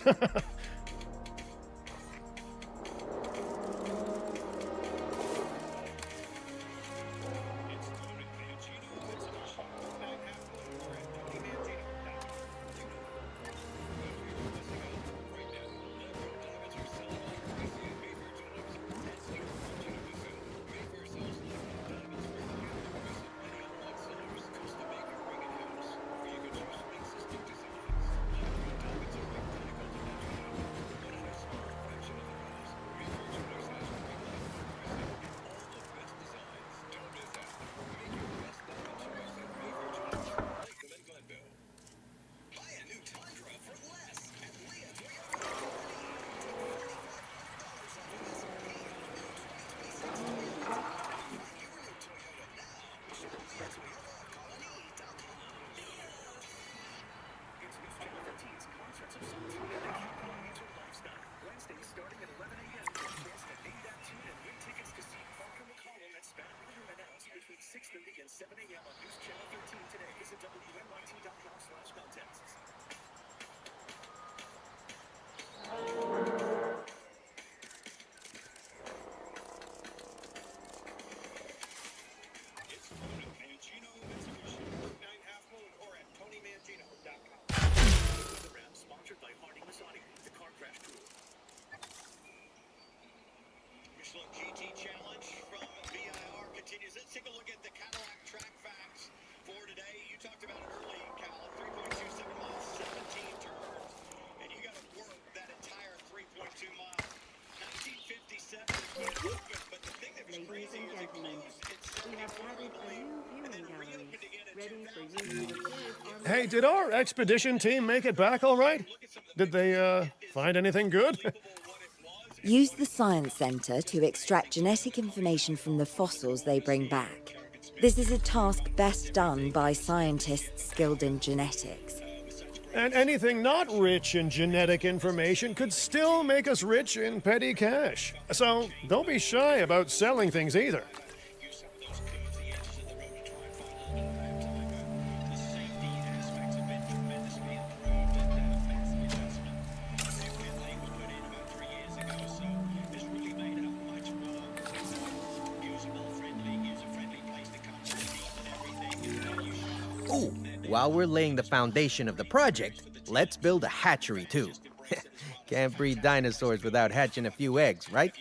GT Challenge from VIR continues. Let's take a look at the Cadillac track facts for today. You talked about it early, Cal. 3.27 miles, 17 turns, and you got to work that entire 3.2 miles. 1957 is when it opened, but the thing that was crazy is it closed in We have added a new viewing gallery, ready for you to observe. Hey, did our expedition team make it back all right? Did they find anything good? Use the Science Center to extract genetic information from the fossils they bring back. This is a task best done by scientists skilled in genetics. And anything not rich in genetic information could still make us rich in petty cash. So don't be shy about selling things either. Ooh, while we're laying the foundation of the project, let's build a hatchery too. Can't breed dinosaurs without hatching a few eggs, right?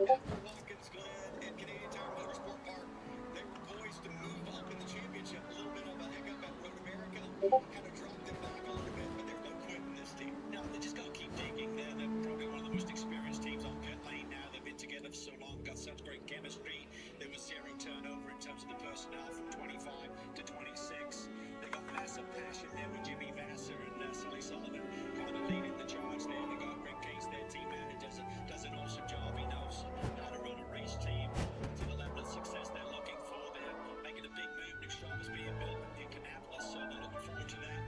Watkins Glen and Canadian Tire Motorsport Park, they were poised to move up in the championship. A little bit of a hiccup at Road America kind of dropped them back a little bit, but there's no quitting this team. No, they just gotta keep digging. They're probably one of the most experienced teams on pit lane now. They've been together for so long, got such great chemistry. There was zero turnover in terms of the personnel from 25 to 26. They got massive passion there with Jimmy Vassar and Sully Sullivan kind of leading the charge there. They got Rick Case, their team manager, does an awesome job. He knows how to run a race team to the level of success they're looking for. They're making a big move. New shop is being built in Indianapolis, so they're looking forward to that.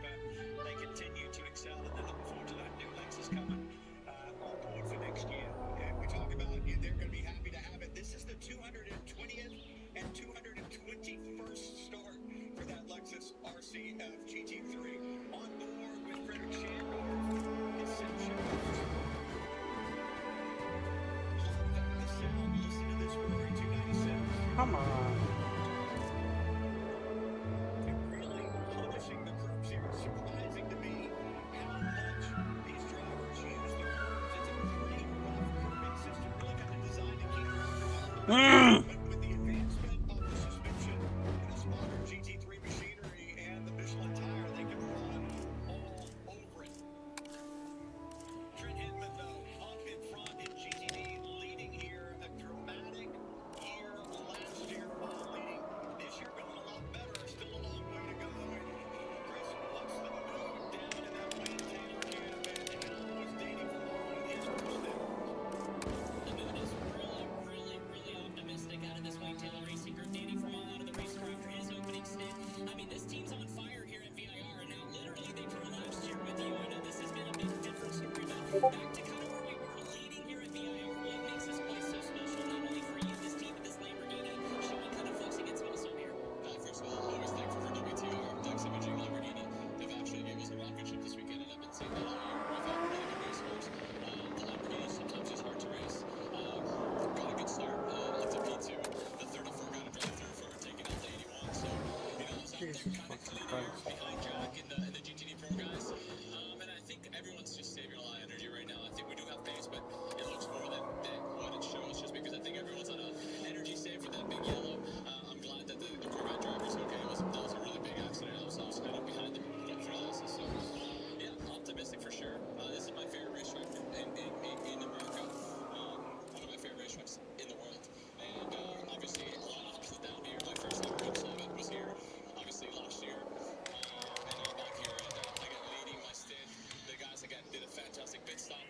But they continue to excel, and they're looking forward to that new Lexus coming on board for next year. And we talk about they're going to be happy to have it. This is the 220th and 221st start for that Lexus RCF GT3 on board with Frederick Shandor. Inception. Love the sound. Listen to this Rory 297. Come on. And really punishing the curves here. It's surprising to me how much these drivers use the curves. It's a pretty rough curving system. Really kind of designed to keep but with the advancement of the suspension and this modern GT3 machinery and the Michelin tire, they can run all over it. Trent Hinman, though, up in front in GTD, leading here. A dramatic year last year while leading. This year going a lot better. Still a long way to go. And Chris, what's the mood down in that Wayne Taylor camp, and how was Danny following his footsteps? The mood is really optimistic out of this Wayne Taylor Racing Group. Danny Fromall out of the race car after his opening stint. I mean, this team's on fire here at VIR, and now literally they drew last year with you. I know this has been a big different story, but back to kind of where we were leading here at VIR. What makes this place so special, not only for you, this team, but this Lamborghini, showing kind of flexing its muscle here. First of all, always thankful for WTR, Dex Imaging Lamborghini. They've actually gave us a rocket ship this weekend, and I've been saying that all year. We've had really good race cars. The Lamborghini sometimes is hard to race. Got a good start. Left at P2. The 34 got a drive through for taking out the 81. So, I was out there kind of cleaning air behind Jack and the GTD Pro guys. And I think everyone's just saving a lot of energy right now. I think we do have pace, but it looks more than what it shows, just because I think everyone's on a energy save for that big yellow. I'm glad that the Corvette driver's okay. That was a really big accident. I was kind of behind them for analysis. So, yeah, optimistic for sure. This is my favorite racetrack in America. One of my favorite racetracks in the world. And obviously, a lot of ups and downs here. My first ever Ripple event was here, obviously, last year. And now back here, and I got leading my stint. The guys again did a fantastic pit stop.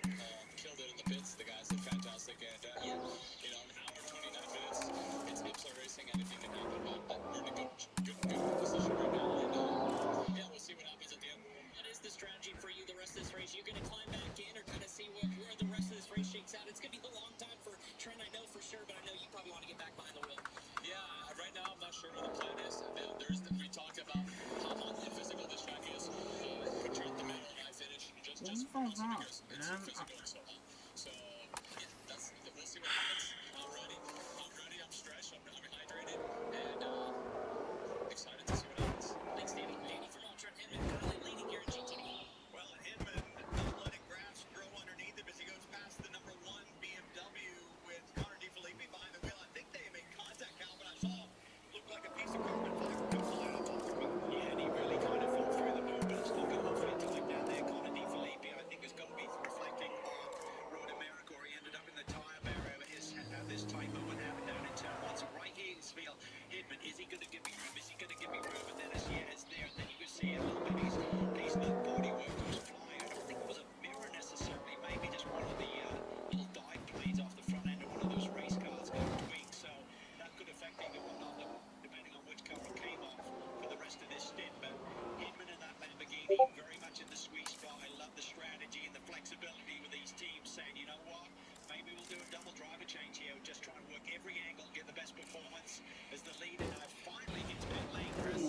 Killed it in the pits. The guys did fantastic. And yeah, an hour 29 minutes. It's IPSA racing. Anything can happen, but we're in a good position right now. And yeah, we'll see what happens at the end. What is the strategy for you the rest of this race? You're going to climb back in or kind of see where the rest of this race shakes out? It's going to be a long time for Trent, I know for sure, but I know you probably want to get back behind the wheel. Yeah, right now I'm not sure what the plan is. We talked about how mentally physical this track is. Put you in the middle and I finish just for once because it's so physical and so hot. So yeah, we'll see what happens. I'm ready. I'm stretched. I'm hydrated, and excited to see what happens. Thanks, Danny. Danny from Trent Hinman, currently leading here in GTD. Well, Hinman not letting grass grow underneath him as he goes past the number 1 BMW with Connor DeFilippi behind the wheel. I think they made contact, Calvin. I saw looked like a piece of carbon fiber come flying up off the car. Yeah, and he really kind of fell through the moon, but it's still going to hopefully time down there. Connor DeFilippi, I think, is going to be reflecting on Road America, or he ended up in the tire barrier. This tight moment happened down in turn 1. So right here, you feel Hinman, is he going to give me room? Is he going to give me room? And then as he is there, and then you can see a little bit his body work was flying. I don't think it was a mirror necessarily, maybe just one of the little dive blades off the front end of one of those race cars got tweaked. So that could affect him or not, depending on which car it came off for the rest of this stint. But Hinman and that Lamborghini very much in the sweet spot. I love the strategy and the flexibility with these teams saying, you know what, maybe we'll do a double driver change here. Just try and work every angle, get the best performance as the leader now finally hits pit lane, Chris.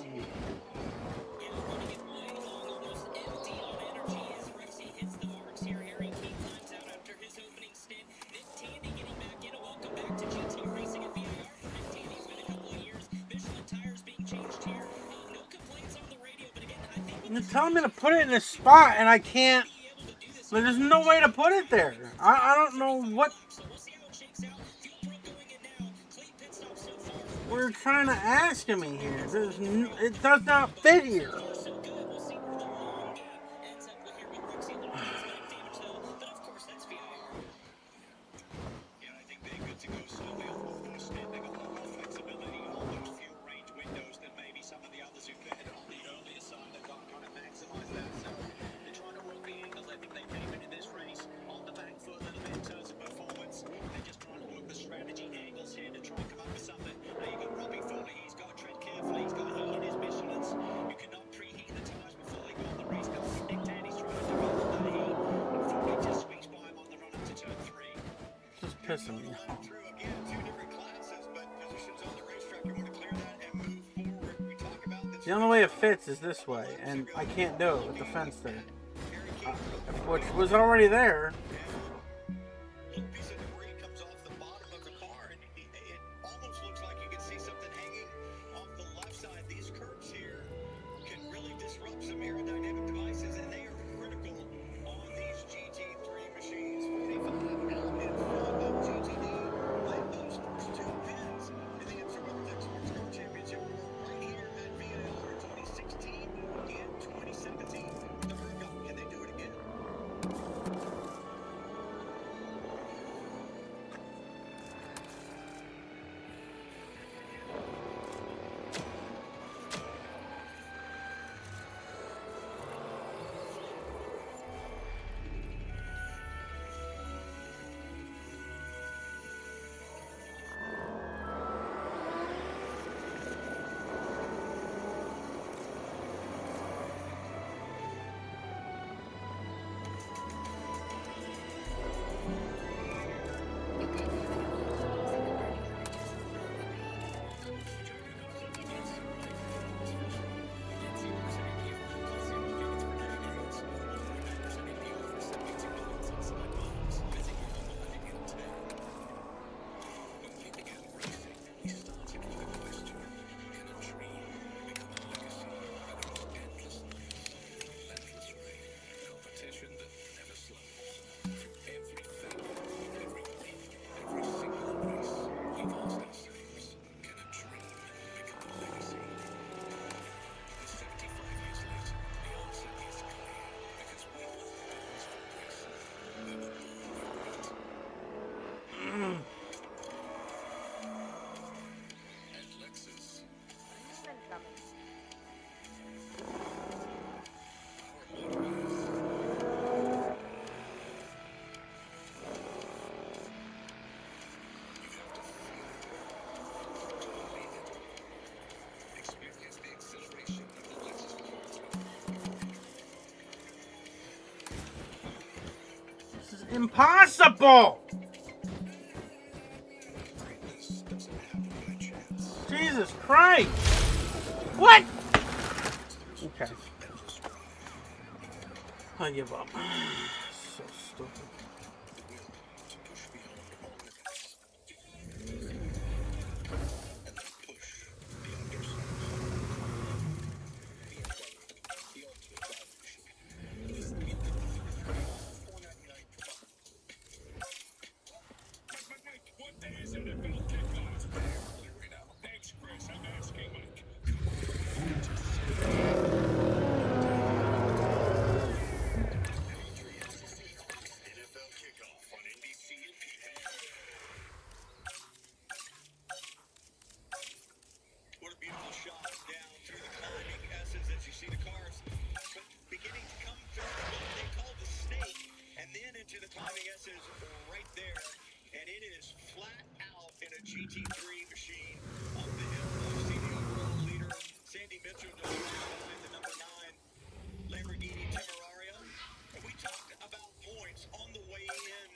Yeah, running it wide along, almost empty on energy as Rexy hits the marks here. Harry King climbs out after his opening stint. Nick Tandy getting back in. A welcome back to GT Racing at VIR for Nick Tandy. It's been a couple of years. Michelin tires being changed here. No complaints on the radio, but again, I think You're telling me to put it in a spot, and I can't. There's no way to put it there. I don't know what. so we'll see how it shakes out. Fuel we're trying to ask him here. It does not fit here. So good. We'll see where the long ends up here with Roxy and the Rockies getting damage though. But of course, that's VAR. Yeah, I think they good to go slowly on the first step. They got a lot more flexibility on those fewer range windows than maybe some of the others who could on the earlier side. They've got to kind of maximize that. So they're trying to work the angles. I think they came into this race on the back foot a little bit in terms of performance. They're just trying to work the strategy angles here to try and come up with something. Now you've got Robbie Foley. He's got to tread carefully. He's got heat in his Michelin's. You cannot preheat the tyres before they go on the race car. Nick Tandy's trying to develop that heat. And Foley just squeaks by him on the run up to turn 3. Just pissing me off. Through again, 2 different classes, but positions on the racetrack, you want to clear that and move forward. We talk about The only way it fits is this way, and I can't do it with the fence there. Which was already there. little piece of debris comes off the bottom of the car, and it almost looks like you can see something hanging off the left side. These curbs here can really disrupt some aerodynamic devices, and they are critical on these GT3 machines. 45 out in front of GTD led those first 2 wins in the IMSA WeatherTech Sports Car Championship right here at VAR 2016 and 2017. The Virgo, can they do it again? This is impossible! Jesus Christ! What? Okay. I give up. So stupid. What day is it about kickoff? Thanks, Chris. I'm asking Mike. NFL kickoff on NBC and PBS. What a beautiful shot down through the climbing S's as you see the cars beginning to come through what they call the snake, and then into the climbing S's right there. And it is flat out in a GT3 machine up the hill. You see the overall leader, Sandy Mitchell, just right behind the number 9 Lamborghini Temerario. And we talked about points on the way in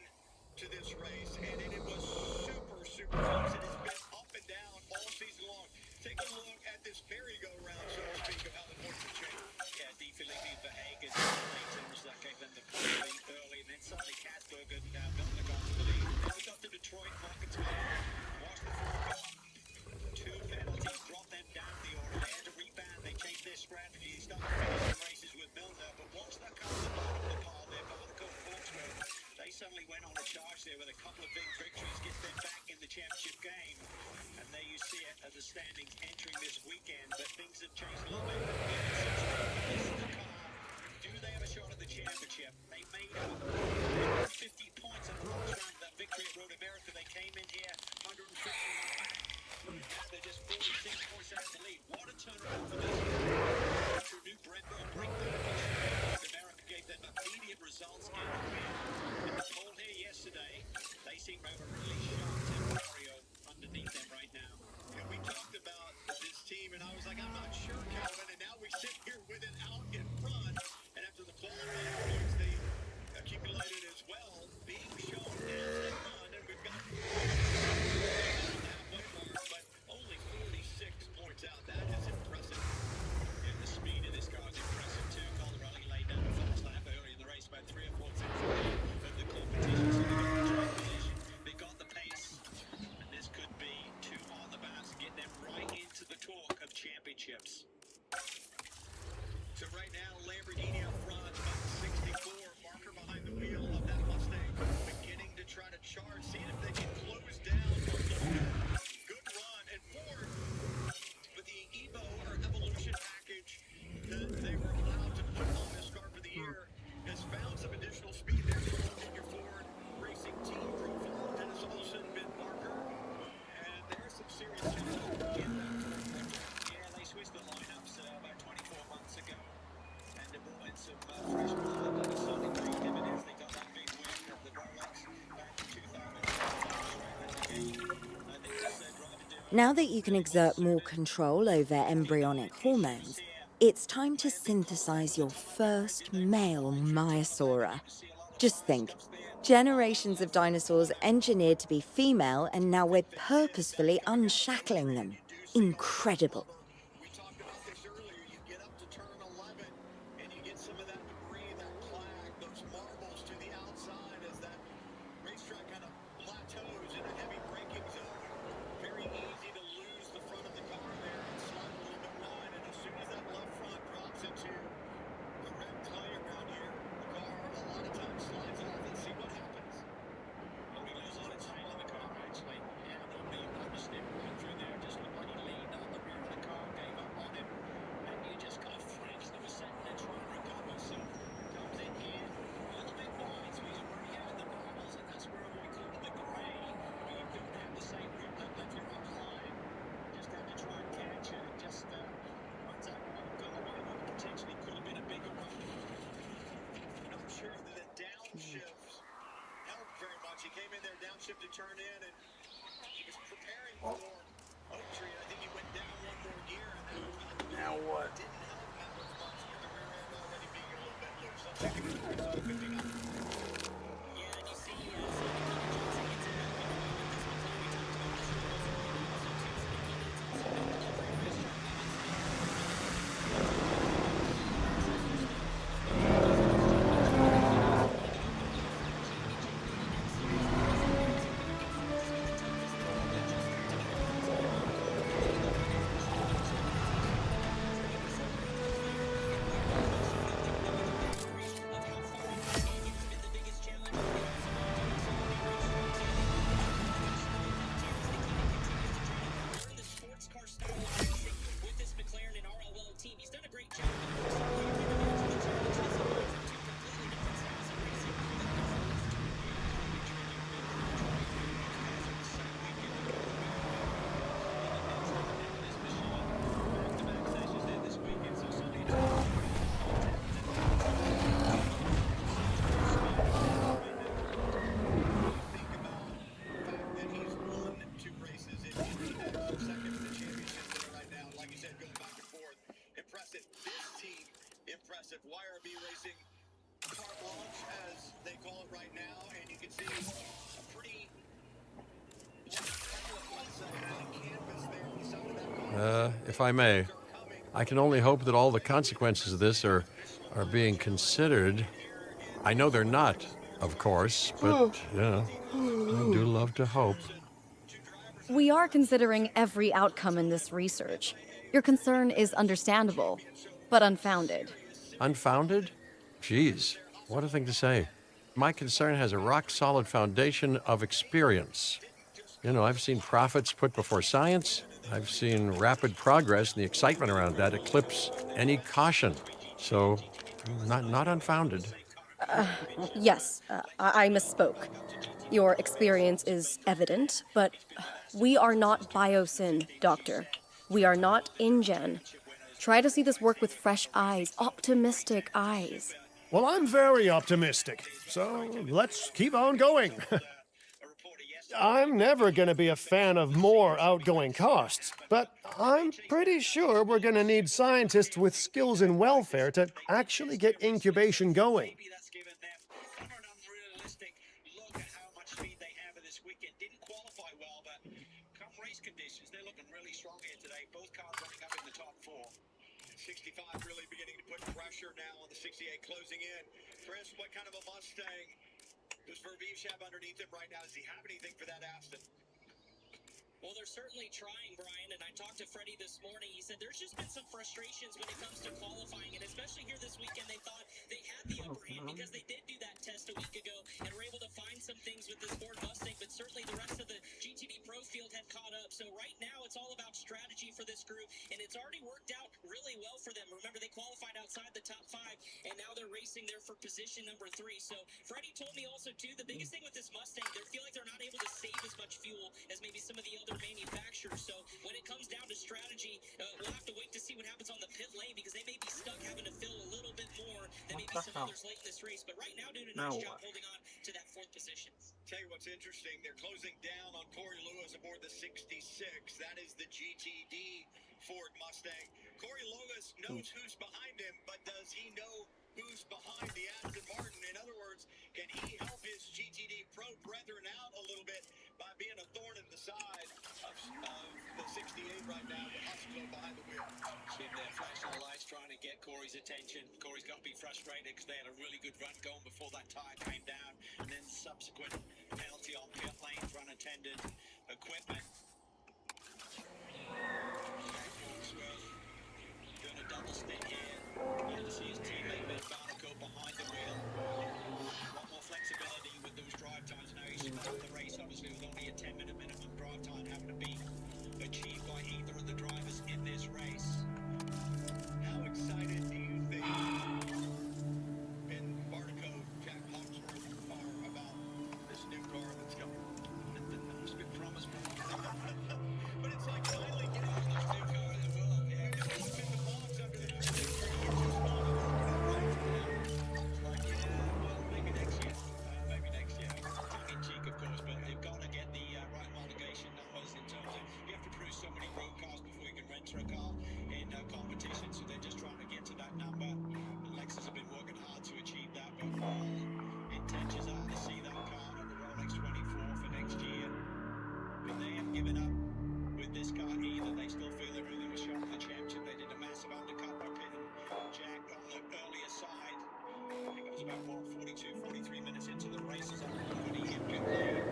to this race, and it was super, super close. It has been up and down all season long. Take a look at this merry-go-round, so to speak, of how the points have changed. Yeah, Di Filippi, Verhagen, Latons, that gave them the point lead early, and then suddenly Kasberg and Milner got to the lead. Then we got to Detroit, Martinsville, watched the four car. 2 penalties, dropped them down the order. They had to rebound, they changed their strategy, started finishing races with Milner, but watch that car at the bottom of the pile there, Barnacle and Portsmouth. They suddenly went on a charge there with a couple of big victories, gets them back in the championship game. And there you see it as the standings entering this weekend. But things have changed a little bit. This is the car. Do they have a shot at the championship? They made up 50 points at a racetrack, that victory at Road America. They came in here 150 back. Now they're just 46 points out the lead. What a turnaround for this year. True new Brembo breakdown. Road America gave them immediate results and a win. In the poll here yesterday, they seem to have a really sharp Temporio underneath them right now. And we talked about this team, and I was like, I'm not sure, Calvin. And now we sit here with it out in front. And after the qualifying points, they accumulated as well, being shown as they run. And we've got halfway mark, but only 46 points out. That is impressive. And the speed of this car is impressive too. Colorado laid down a fast lap early in the race, about 3 or 4 tenths of the competition. So they got the track position, they got the pace, and this could be 2 on the bounce, get them right into the talk of championships. So right now, Lamborghini up front, about 64, marker behind the wheel of that Mustang, beginning to try to charge, seeing if they can close down. Good run, and Ford, with the Evo or Evolution package that they were allowed to put on this car for the year, has found some additional speed there. You look at your Ford Racing Team profile, Dennis Olsen, Ben Barker, and there's some serious challenges in that. Yeah, they switched the lineups about 24 months ago, and they brought in some fresh blood that are starting to reap dividends. They got that big win of the Rolex back in 2006. They just said rather do it. Now that you can exert more control over embryonic hormones, it's time to synthesize your first male Maiasaura. Just think, generations of dinosaurs engineered to be female, and now we're purposefully unshackling them. Incredible. We talked about this earlier. You get up to turn 11, and you get some of that debris, that clag, those marbles to the outside as that racetrack kind of plateaus in a heavy braking zone. Very easy to lose the front of the car there and slide a little bit wide. And as soon as that left front drops into the red clay around here, the car a lot of times slides off. Let's see what happens. Well, he loses the tail of the car, actually. Yeah, there'll be a step right through there. Just looked like he leaned on the rear of the car, gave up on him, and you just got a flash that was setting there trying to recover. So comes in here a little bit wide, so he's already out of the marbles, and that's where we call it the grey, where you don't have the same grip that left you on line. Just had to try and catch it. Just runs out of got away with it. Potentially could have been a bigger run. Not sure that the downshift helped very much. He came in there downshift to turn in, and he was preparing for Oaktree. I think he went down one more gear, and then Now what? didn't help that much with the rear end already being a little bit loose. I'm checking the tires off 59. Yeah, and you see, Johnson gets it out. With this McLaren and RLL team, he's done a great job. Impressive. YRB Racing car launch, as they call it right now, and you can see a pretty canvas there on the side of that car. If I may, I can only hope that all the consequences of this are being considered. I know they're not, of course, but, you know, I do love to hope. We are considering every outcome in this research. Your concern is understandable, but unfounded. Unfounded? Geez, what a thing to say. My concern has a rock-solid foundation of experience. You know, I've seen profits put before science. I've seen rapid progress and the excitement around that eclipse any caution. So, not unfounded. Yes, I misspoke. Your experience is evident, but we are not Biosyn, Doctor. We are not InGen. Try to see this work with fresh eyes, optimistic eyes. Well, I'm very optimistic, so let's keep on going. I'm never going to be a fan of more outgoing costs, but I'm pretty sure we're going to need scientists with skills in welfare to actually get incubation going. Maybe that's given them somewhat an unrealistic look at how much speed they have in this weekend. Didn't qualify well, but come race conditions, they're looking really strong here today. Both cars running up in the top four. 65 really beginning to put pressure now on the 68 closing in. Chris, what kind of a Mustang does Verveesh have underneath him right now? Does he have anything for that Aston? Well, they're certainly trying, Brian, and I talked to Freddie this morning. He said there's just been some frustrations when it comes to qualifying, and especially here this weekend, they thought they had the upper hand because they did do that test a week ago and were able to find some things with this Ford Mustang, but certainly the rest of the GTD Pro field had caught up. So right now, it's all about strategy for this group, and it's already worked out really well for them. Remember, they qualified outside the top 5, and now they're racing there for position number 3. So Freddie told me also, too, the biggest thing with this Mustang, they feel like they're not able to save as much fuel as maybe some of the other manufacturers. So when it comes down to strategy, we'll have to wait to see what happens on the pit lane because they may be stuck having to fill a little bit more than maybe some others late in this race. But right now, doing a nice job holding on to that 4th position. Tell you what's interesting, they're closing down on Corey Lewis aboard the 66. That is the GTD Ford Mustang. Corey Lewis knows who's behind him, but does he know who's behind the Aston Martin? In other words, can he help his GTD Pro brethren out a little bit by being a thorn in the side of the 68 right now with Husqvarna behind the wheel? See if they're flashing the lights trying to get Corey's attention. Corey's got to be frustrated because they had a really good run going before that tire came down, and then subsequent penalty on pit lanes, run attendant equipment. Doing a double stint here. And to see his teammate Ben Barnacle behind the wheel. A lot more flexibility with those drive times. Now he's split the race, obviously, with only a 10-minute minimum drive time having to be achieved by either of the drivers in this race. How excited do you think Ben Barnacle, Jack Hawksworth are about this new car that's coming? It's been promised for a while. But it's like finally getting on this new car as well. Yeah, it's been the box under the new thing for years. Just finally working it right now. It's like, yeah, well, maybe next year. Maybe next year. Tongue in cheek, of course, but they've got to get the right homologation numbers in terms of you have to produce so many road cars before you can renter a car in competition, so they're just trying to get to that number. And Lexus have been working hard to achieve that, but all intentions are to see that car on the Rolex 24 for next year. But they haven't given up with this car either. They still feel they really were shot in the championship. They did a massive undercut by pitting Jack on the earlier side. I think it was about 42, 43 minutes into the races. I remember when he hit pit lane.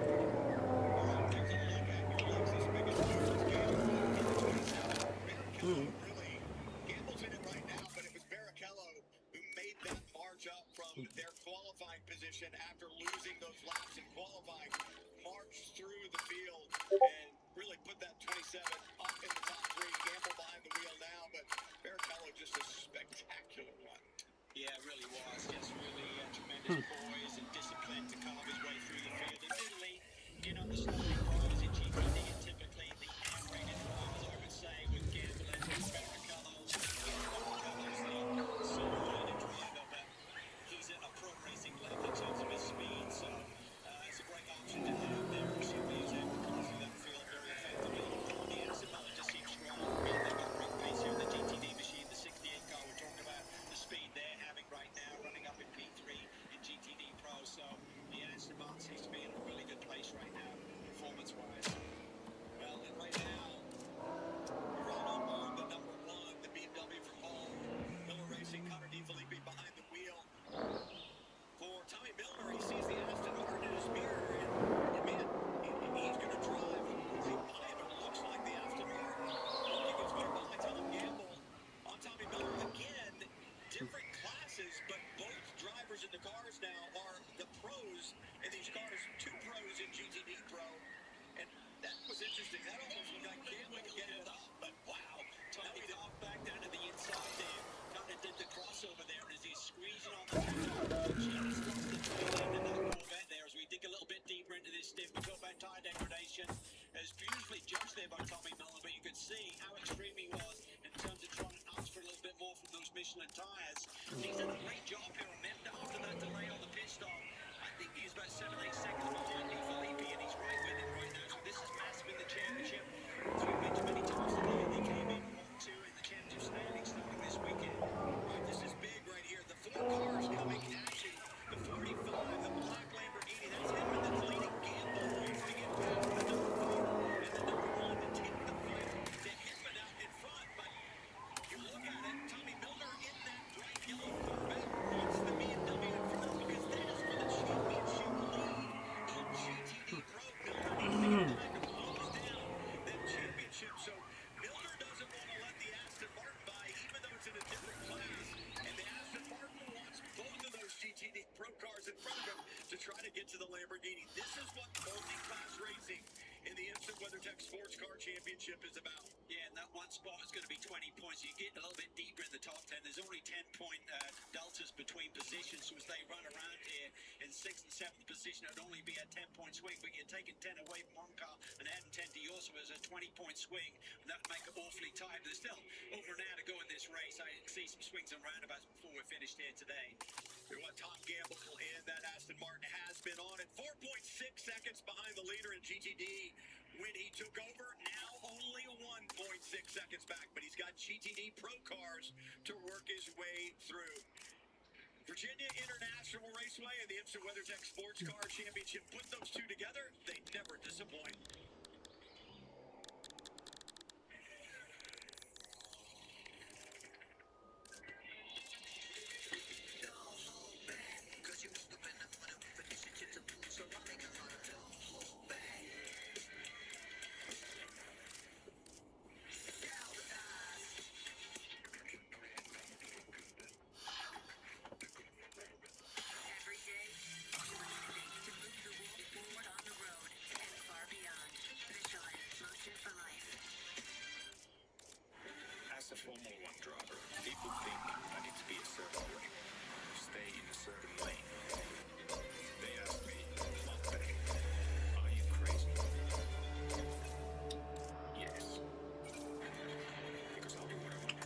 All right, things to look at. Your Lexus biggest movers gained in the 27. Barrichello really gambles in it right now, but it was Barrichello who made that march up from their qualifying position after losing those laps in qualifying. Marched through the field and really put that 27 up in the top 3. Gamble behind the wheel now, but Barrichello just a spectacular run. Yeah, it really was. Just really tremendous poise and discipline to carve his way through the field. Admittedly, you're not the slowest drivers in GTD, and typically the air-rated drivers, I would say, with Gamble and Barrichello. Barrichello's the silver-rated driver, but he's at a pro racing level in terms of his speed, so it's a great option to have there. Certainly he's able to come through that field very effectively. The Aston Martin just seems strong. They've got great pace here in the GTD machine. The 68 car, we're talking about the speed they're having right now, running up in P3 in GTD Pro. So the Aston Martin seems to be in a really good place right now, performing There, as we dig a little bit deeper into this stint, we talk about tire degradation, as beautifully judged there by Tommy Miller, but you could see how extreme he was in terms of trying to ask for a little bit more from those Michelin tires. He's done a great job here on Menda after that delay on the pit stop. I think he's about 7-8 seconds behind Lee Filippi, and he's right with him right now. So this is massive in the championship. As we've mentioned many times today, they came in 1-2 in the championship standing starting this weekend. Right, this is big right here. The 4 cars coming at you. The 45, the black Lamborghini, that's him in the leading gamble race to get past the number 4 and the number 1 to take the fight to Hinman out in front. But you look at it, Tommy Milner in that bright yellow Corvette wants the BMW in front because that is for the championship lead in GTD Pro. Milner needs to get time to close down that championship. So Milner doesn't want to let the Aston Martin by, even though it's in a different class. And the Aston Martin wants both of those GTD Pro cars in front of him to try to get to the Lamborghini. This is what multi-class racing in the Instant WeatherTech Sports Car Championship is about. Yeah, and that one spot is going to be 20 points. You get a little bit deeper in the top 10. There's only 10-point deltas between positions. So as they run around here in 6th and 7th position, it would only be a 10-point swing. But you're taking 10 away from one car and adding 10 to yours, so there's a 20-point swing. And that would make it awfully tight. There's still over an hour to go in this race. I see some swings and roundabouts before we're finished here today. What Tom Gamble and that Aston Martin has been on at 4.6 seconds behind the leader in GTD when he took over. Now only 1.6 seconds back, but he's got GTD Pro cars to work his way through. Virginia International Raceway and the Instant WeatherTech Sports Car Championship. Put those two together, they never disappoint. As a Formula One driver, people think I need to be a certain way, stay in a certain lane. They ask me one day, are you crazy? Yes. Because I'll do what I want.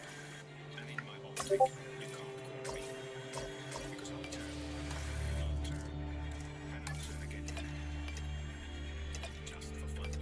And in my optic, you can't corner me. Because I'll turn, and I'll turn again. Just for fun.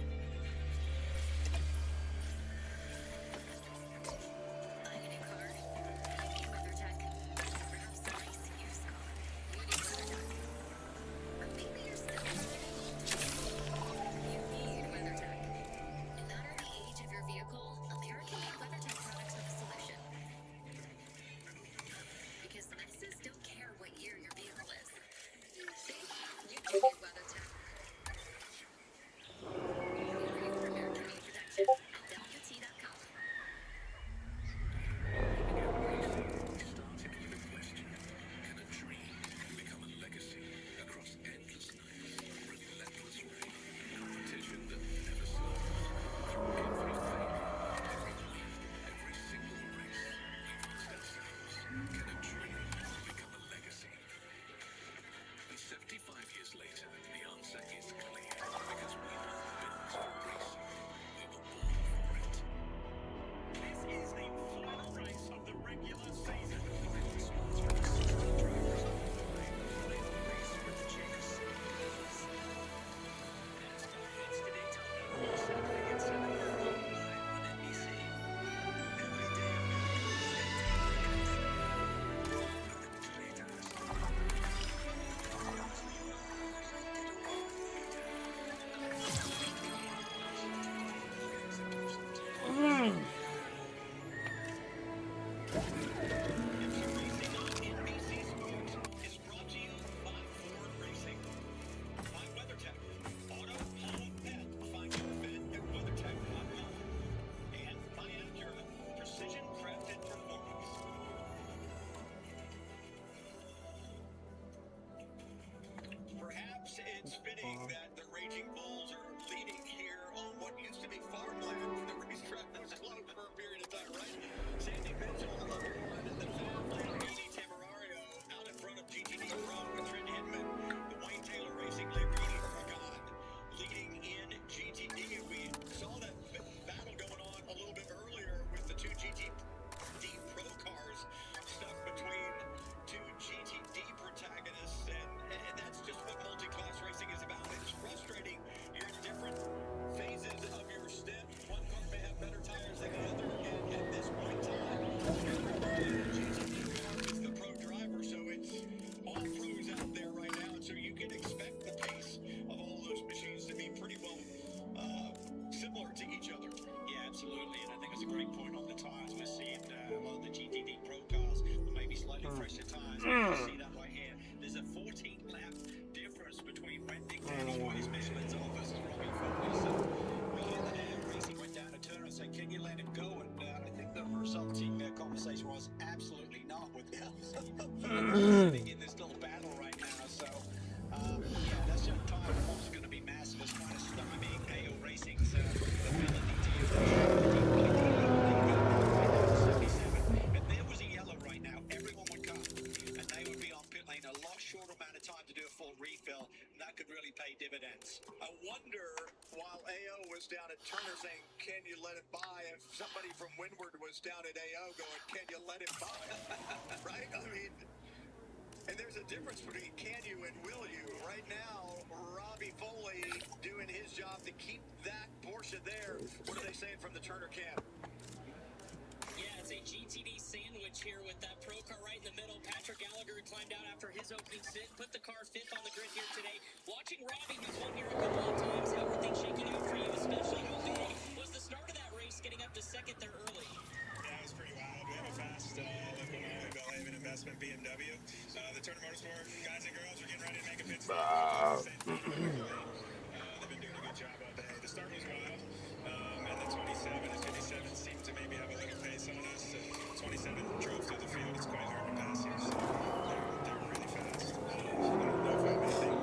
It's fitting that the Raging Bulls are leading here on what used to be farmland. The racetrack was closed for a period of time, right? Sandy Mitchell on the number one, and the Fab Lamborghini Temerario out in front of It's the pro driver, so it's all pros out there right now, and so you can expect the pace of all those machines to be pretty well similar to each other. Yeah, absolutely, and I think it's a great point on the tires. We're seeing a lot of the GTD Pro cars with maybe slightly fresher tires. You see that right here. There's a 14-lap difference between when Nick Tandy got his Michelin's on versus Robbie Foley. So earlier in the day, Racing went down to turn and said, "Can you let him go?" And I think the resulting conversation was absolutely not with him. In this little battle right now. So yeah, that's just tire performance going to be massive. It's trying to stymie AO Racing's ability to use the track. But equally, Team right now to 77. If there was a yellow right now, everyone would come, and they would be on pit lane a lot shorter amount of time to do a full refill, and that could really pay dividends. I wonder, while AO was down at Turner saying, "Can you let him by?" if somebody from Windward was down at AO going, "Can you let him by?" Right? I mean, and there's a difference between can you and will you. Right now, Robbie Foley doing his job to keep that Porsche there. What are they saying from the Turner camp? Yeah, it's a GTD sandwich here with that pro car right in the middle. Patrick Gallagher climbed out after his opening sit, put the car fifth on the grid here today. Watching Robbie, who's won here a couple of times, how are things shaking out for you, especially how big was the start of that race, getting up to second there early? Yeah, it was pretty wild. We have a fast local Molly Belhaven investment BMW. The Turner Motorsport guys and girls are getting ready to make a pit stop. They've been doing a good job out there. The start was wild, and the 27 and 57 seemed to maybe have a little pace on us. 27 drove through the field. It's quite hard to pass here, so they're really fast. I don't know if I have anything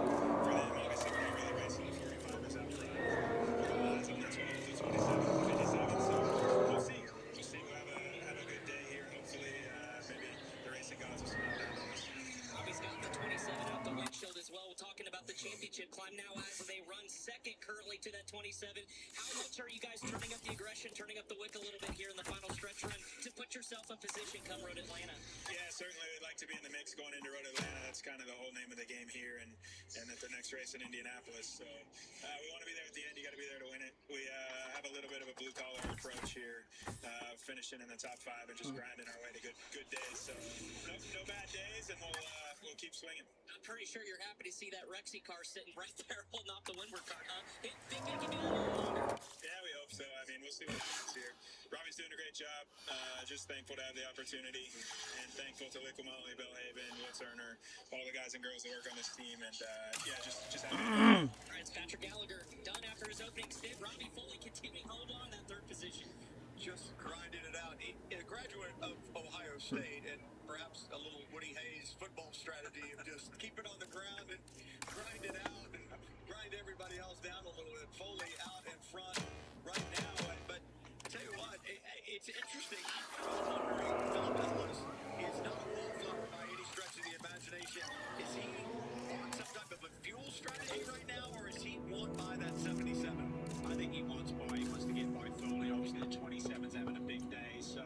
for them. Obviously, we're not really racing the 45ers out front. It's on the 12, the 27, the 57, so we'll see. We'll see. We'll have a good day here, and hopefully maybe the racing gods will smile down on us. Robbie's got the 27 out the windshield as well. We're talking about the championship climb now as they run second currently to that 27. How much are you guys turning up the aggression, turning up the wick a little bit here in the final stretch run to put yourself in position come Road Atlanta? Yeah, certainly we'd like to be in the mix going into Road Atlanta. That's kind of the whole name of the game here, and at the next race in Indianapolis. So we want to be there at the end. You got to be there to win it. We have a little bit of a blue collar approach here, finishing in the top 5 and just grinding our way to good days. So no bad days, and we'll keep swinging. I'm pretty sure you're happy to see that Rexy car sitting right there holding off the Windward car, huh? Think it can do a little longer. Yeah, we hope so. I mean, we'll see what happens here. Robbie's doing a great job. Just thankful to have the opportunity, and thankful to Liquid Moly, Belhaven, Will Turner, all the guys and girls that work on this team, and yeah, just happy. All right, it's Patrick Gallagher done after his opening stint. Robbie Foley continuing hold on that third position. Just grinding it out. A graduate of Ohio State, and perhaps a little Woody Hayes football strategy of just keep it on the ground and grind it out and grind everybody else down a little bit. Foley out in front right now, but tell you what, it's interesting. I was wondering, Philip Ellis is not a wallflower by any stretch of the imagination. Is he on some type of a fuel strategy right now, or is he won by that 77? I think he wants by. He wants to get by Foley. Obviously, the 27's having a big day, so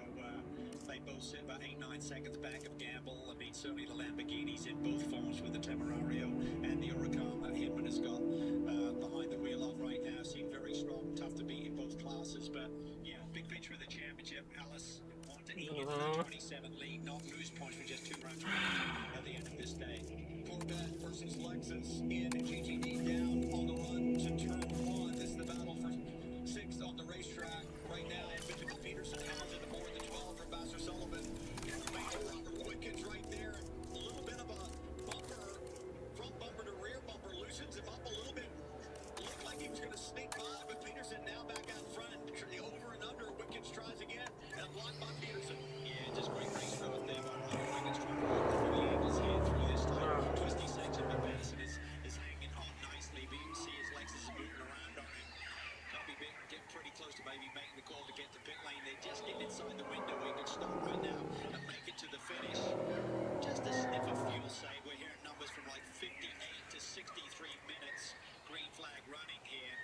they both sit about 8-9 seconds back of Gamble. I mean, certainly the Lamborghinis in both forms with the Temerario and the Huracan that Hinman has got behind the wheel of right now. Seem very strong, tough to beat in both classes, but yeah, big picture of the championship. Ellis want to eat into the 27 lead, not lose points for just 2 rounds at the end of this day. Corvette versus Lexus in GTD down on the run to turn 1. This is the battle for 6th on the racetrack right now. Mitchell Peterson has it aboard the 12 from Vassar Sullivan. And the main Robert Wickens right there. A little bit of a bumper, front bumper to rear bumper, loosens him up a little bit. Looked like he was going to sneak by, but Peterson now back out front. Over and under, Wickens tries again, and blocked by Peterson. Yeah, just great race growth there by Robert Wiggins trying to work through the angles here through this tight twisty section, but Madison is hanging on nicely, but you can see his Lexus is moving around on him. They'll be getting pretty close to maybe making the call to get to pit lane. They just get inside the window. We could stop right now and make it to the finish. Just a sniff of fuel save. We're hearing numbers from like 58 to 63 minutes. Green flag running here.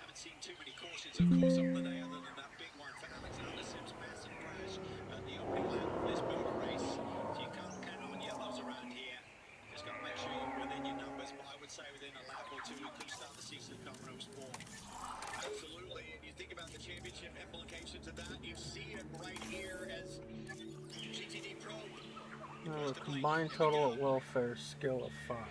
Haven't seen too many cautions, of course, on the day other than that big one for Alexander Sims' massive crash at the opening lap of this motor race. So you can't count on yellows around here. Just got to make sure you're within your numbers, but I would say within a lap or two, we could start to see some dominoes fall. Absolutely, and you think about the championship implications of that, you see it right here as GTD With a combined total at welfare skill of 5. Trying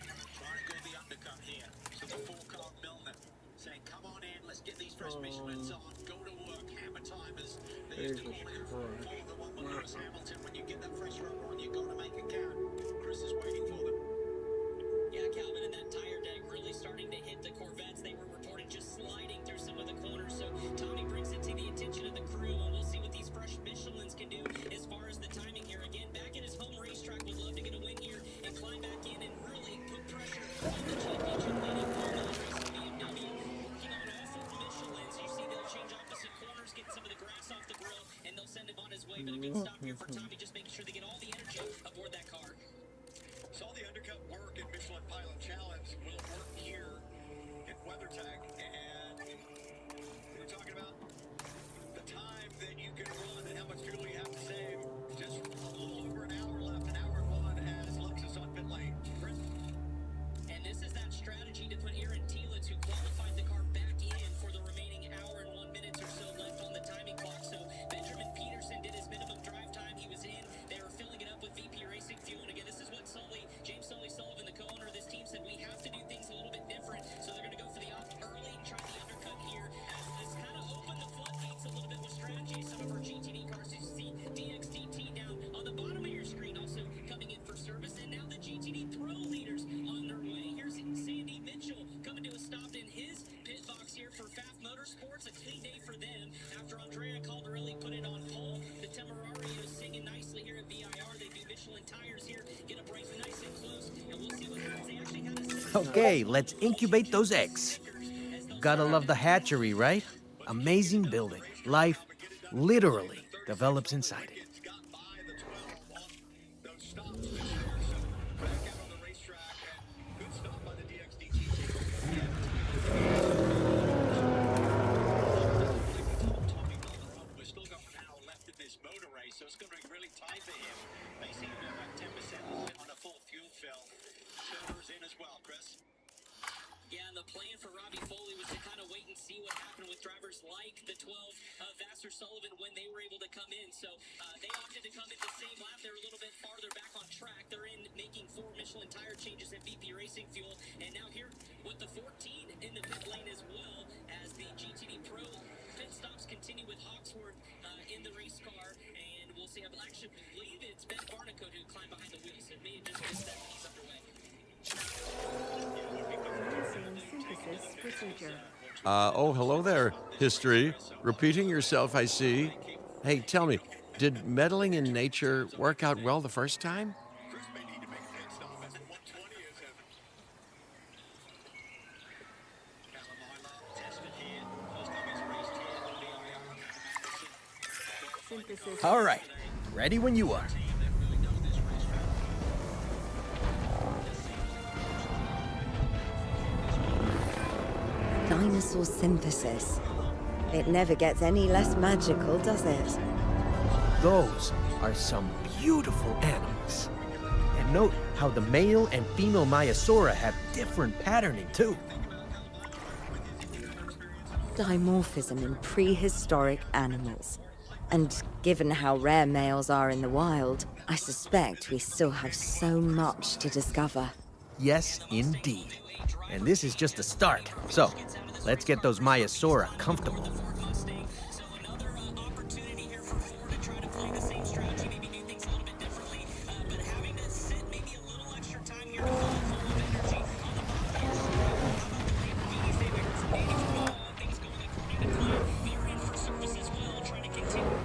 to go the undercut here. So the four-car Milner saying, come on in, let's get these fresh Michelins on, go to work, hammer timers. They used to call it for the one with Lewis Hamilton. When you get that fresh rubber on, you got to make it count. Chris is waiting for them. Yeah, Calvin, and that tire deck really starting to hit the Corvettes. They were reported just sliding through some of the corners. So Tommy brings it to the attention of the crew, and we'll see what these fresh Michelins can do as far as the timing here. Again, back at his home racetrack, would love to get a win here and climb back in and really put pressure on the championship leading Formula Racing BMW. Working on all four Michelins. You see they'll change opposite corners, get some of the grass off the grill, and they'll send him on his way. But a good stop here for Tommy, just making sure they get all the energy aboard that car. Saw the undercut work in Michelin Pilot Challenge. Will it work here in WeatherTech? And we're talking about the time that you can run and how much fuel you have to save. Just a little over an hour left, an hour and 1 as Lexus on pit lane. And this is that strategy to put Aaron Telitz, who qualified the car, back in for the remaining hour and 1 minute or so left on the timing clock. So Benjamin Peterson did his minimum drive time. He was in. They were filling it up with VP Racing fuel. And again, this is what James Sullivan, the co-owner of this team, said we have to do things a little bit different. So they're going to go for the early and try the undercut here, as this kind of opened the floodgates a little bit with strategy. Some of our GTD cars, you see DXDT down on the bottom of your screen, also coming in for service. And now the GTD Pro leaders on their way. Here's Sandy Mitchell coming to a stop in his pit box here for FAF Motorsports. A clean day for them after Andrea Caldarelli put it on pole. The Temerario singing nicely here at VIR. They do Michelin tires here, get a break nice and close, and we'll see what happens. They actually had a Okay, let's incubate those eggs. Gotta love the hatchery, right? Amazing building. Life literally develops inside it. Got by the 12 on those stops this year. So back out on the racetrack and good stop by the DXDT team. We've still got an hour left in this motor race, so it's going to be really tight for him. They seem to be about 10% on a full fuel fill. Silver's in as well, Chris. Yeah, and the plan for Robbie Foley was to kind of wait and see what happened with drivers like the 12 Vassar Sullivan when they were able to come in. So they opted to come in the same lap. They're a little bit farther back on track. They're in making 4 Michelin tire changes at VP Racing Fuel. And now here with the 14 in the pit lane as well, as the GTD Pro pit stops continue with Hawksworth in the race car. And we'll see. I actually believe it's Ben Barnicoat who climbed behind the wheel. So it may have just been that he's underway. Synthesis procedure. Oh, hello there, history. Repeating yourself, I see. Hey, tell me, did meddling in nature work out well the first time? Chris may need to make a pit stop as 120 is him. Callum Mylar tested here. First time he's raced here on VIR. Synthesis. All right, ready when you are. Dinosaur synthesis. It never gets any less magical, does it? Those are some beautiful animals. And note how the male and female Maiasaura have different patterning too. Dimorphism in prehistoric animals. And given how rare males are in the wild, I suspect we still have so much to discover. Yes, indeed. And this is just a start. So, let's get those Maiasaura comfortable. So another opportunity here for Ford to try to play the same strategy, maybe do things a little bit differently, but having to sit maybe a little extra time here to full of energy on the bottom of your screen. Things going according to plan. You're in for service as well, trying to continue.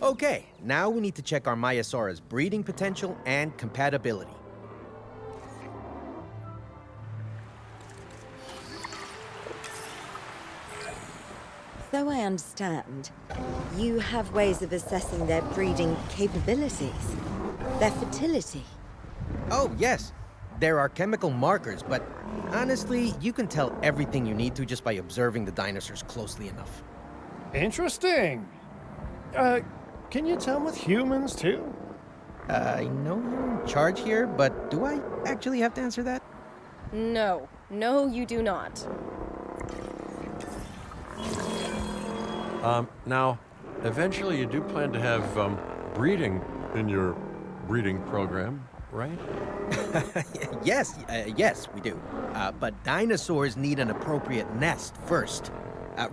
Okay, now we need to check our Myosaurus breeding potential and compatibility. So I understand, you have ways of assessing their breeding capabilities, their fertility. Oh, yes. There are chemical markers, but honestly, you can tell everything you need to just by observing the dinosaurs closely enough. Interesting. Can you tell with humans too? I know you're in charge here, but do I actually have to answer that? No. No, you do not. Now, eventually you do plan to have breeding in your breeding program, right? Yes, we do. But dinosaurs need an appropriate nest first.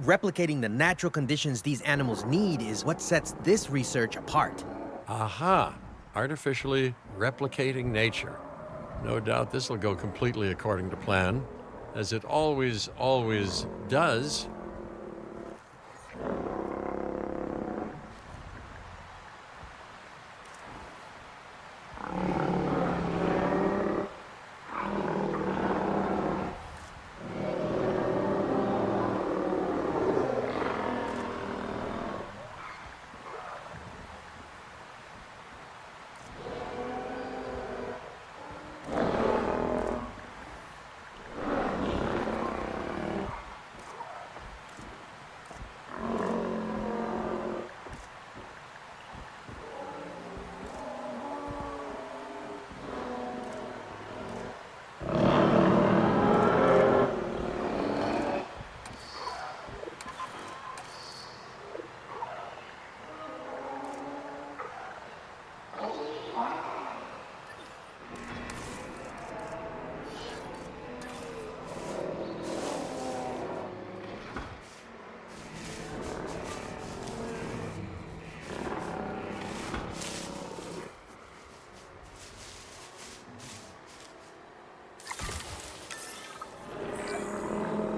Replicating the natural conditions these animals need is what sets this research apart. Aha! Artificially replicating nature. No doubt this will go completely according to plan, as it always does.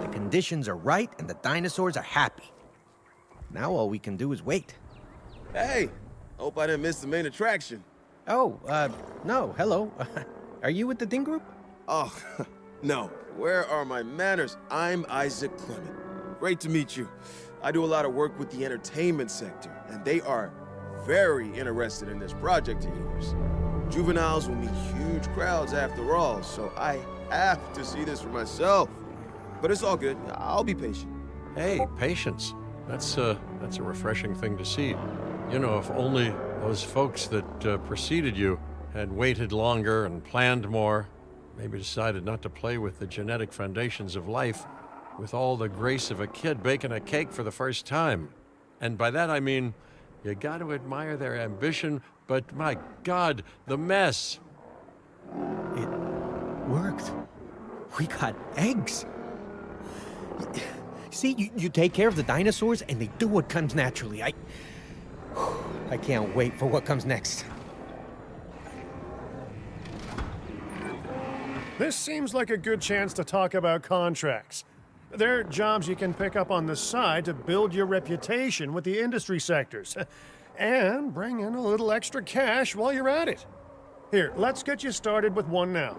The conditions are right and the dinosaurs are happy. Now all we can do is wait. Hey, hope I didn't miss the main attraction. Oh, no, hello. Are you with the Ding Group? Oh, no. Where are my manners? I'm Isaac Clement. Great to meet you. I do a lot of work with the entertainment sector, and they are very interested in this project of yours. Juveniles will meet huge crowds after all, so I have to see this for myself. But it's all good. I'll be patient. Hey, patience. That's a refreshing thing to see. You know, if only those folks that preceded you had waited longer and planned more, maybe decided not to play with the genetic foundations of life with all the grace of a kid baking a cake for the first time. And by that I mean, you got to admire their ambition, but my God, the mess. It worked. We got eggs. See, you take care of the dinosaurs and they do what comes naturally. I can't wait for what comes next. This seems like a good chance to talk about contracts. They're jobs you can pick up on the side to build your reputation with the industry sectors. And bring in a little extra cash while you're at it. Here, let's get you started with one now.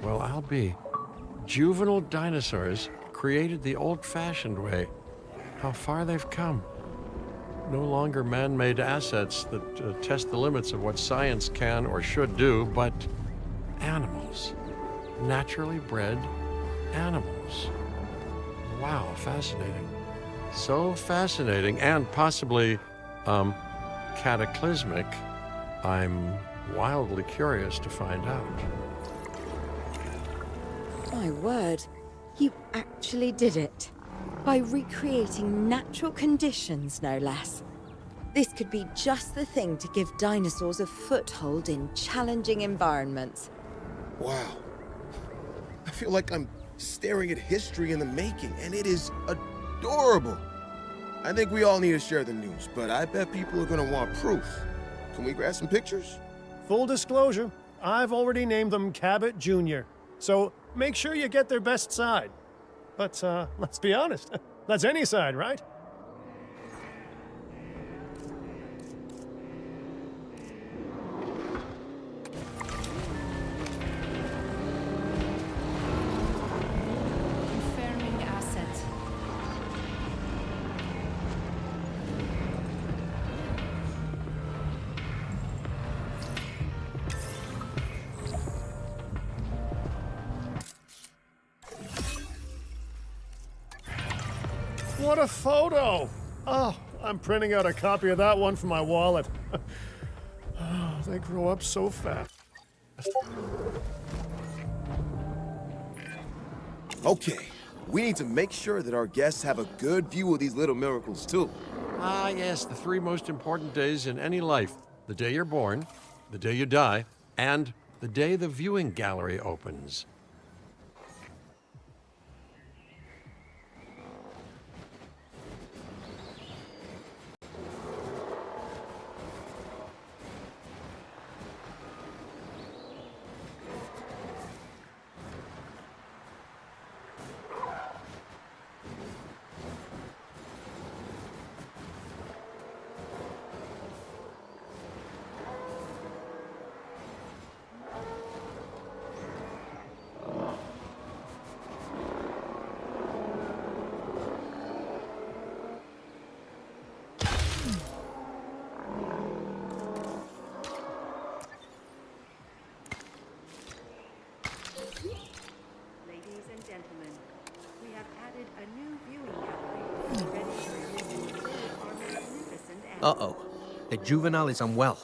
Well, I'll be. Juvenile dinosaurs created the old-fashioned way. How far they've come. No longer man-made assets that test the limits of what science can or should do, but animals. Naturally bred animals. Wow, fascinating. So fascinating and possibly, cataclysmic. I'm wildly curious to find out. My word, you actually did it. By recreating natural conditions, no less. This could be just the thing to give dinosaurs a foothold in challenging environments. Wow. I feel like I'm staring at history in the making, and it is adorable. I think we all need to share the news, but I bet people are gonna want proof. Can we grab some pictures? Full disclosure, I've already named them Cabot Jr., so make sure you get their best side. But let's be honest, that's any side, right? Confirming asset. What a photo! Oh, I'm printing out a copy of that one for my wallet. Oh, they grow up so fast. Okay, we need to make sure that our guests have a good view of these little miracles, too. Ah, yes, the three most important days in any life. The day you're born, the day you die, and the day the viewing gallery opens. Ladies and gentlemen, we have added a new viewing gallery ready for you to observe our magnificent animals. Uh-oh. The juvenile is unwell.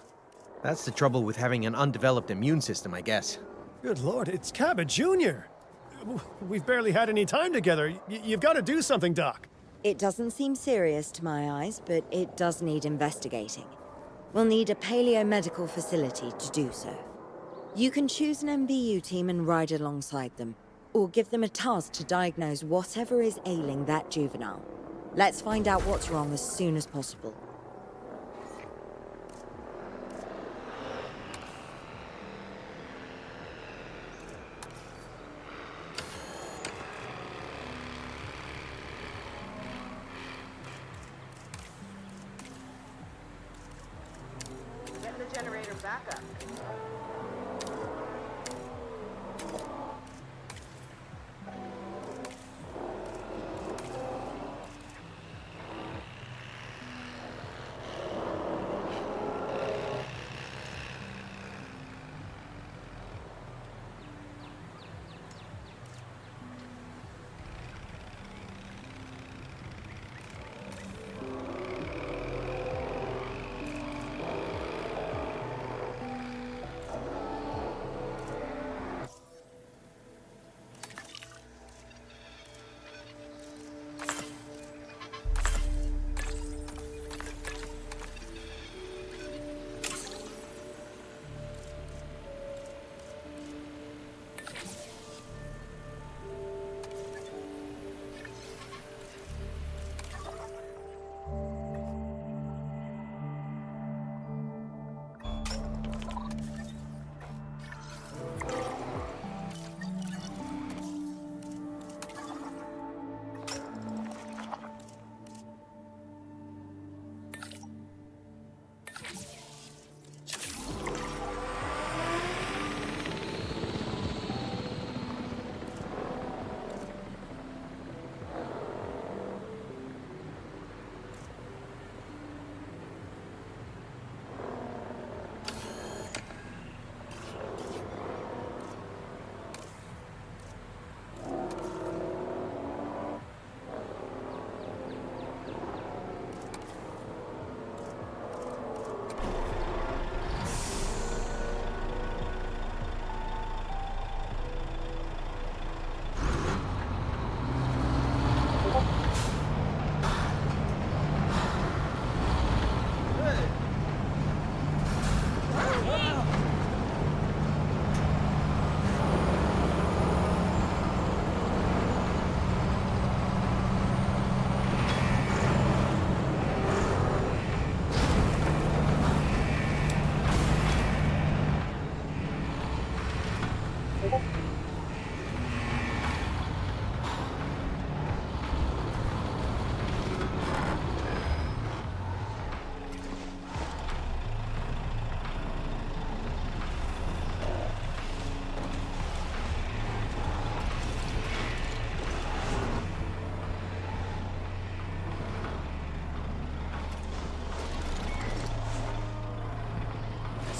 That's the trouble with having an undeveloped immune system, I guess. Good lord, it's Cabot Jr. We've barely had any time together. You've got to do something, Doc. It doesn't seem serious to my eyes, but it does need investigating. We'll need a paleomedical facility to do so. You can choose an MVU team and ride alongside them, or give them a task to diagnose whatever is ailing that juvenile. Let's find out what's wrong as soon as possible. Get the generator back up.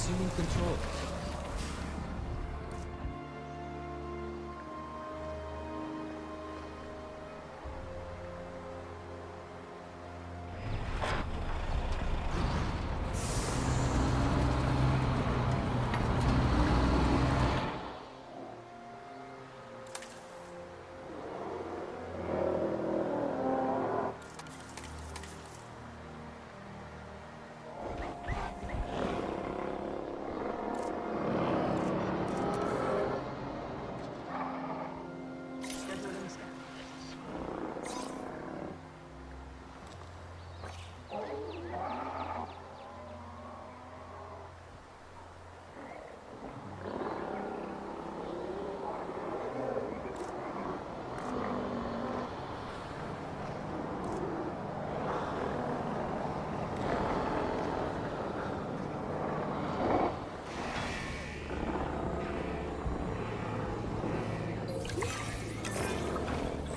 assuming control.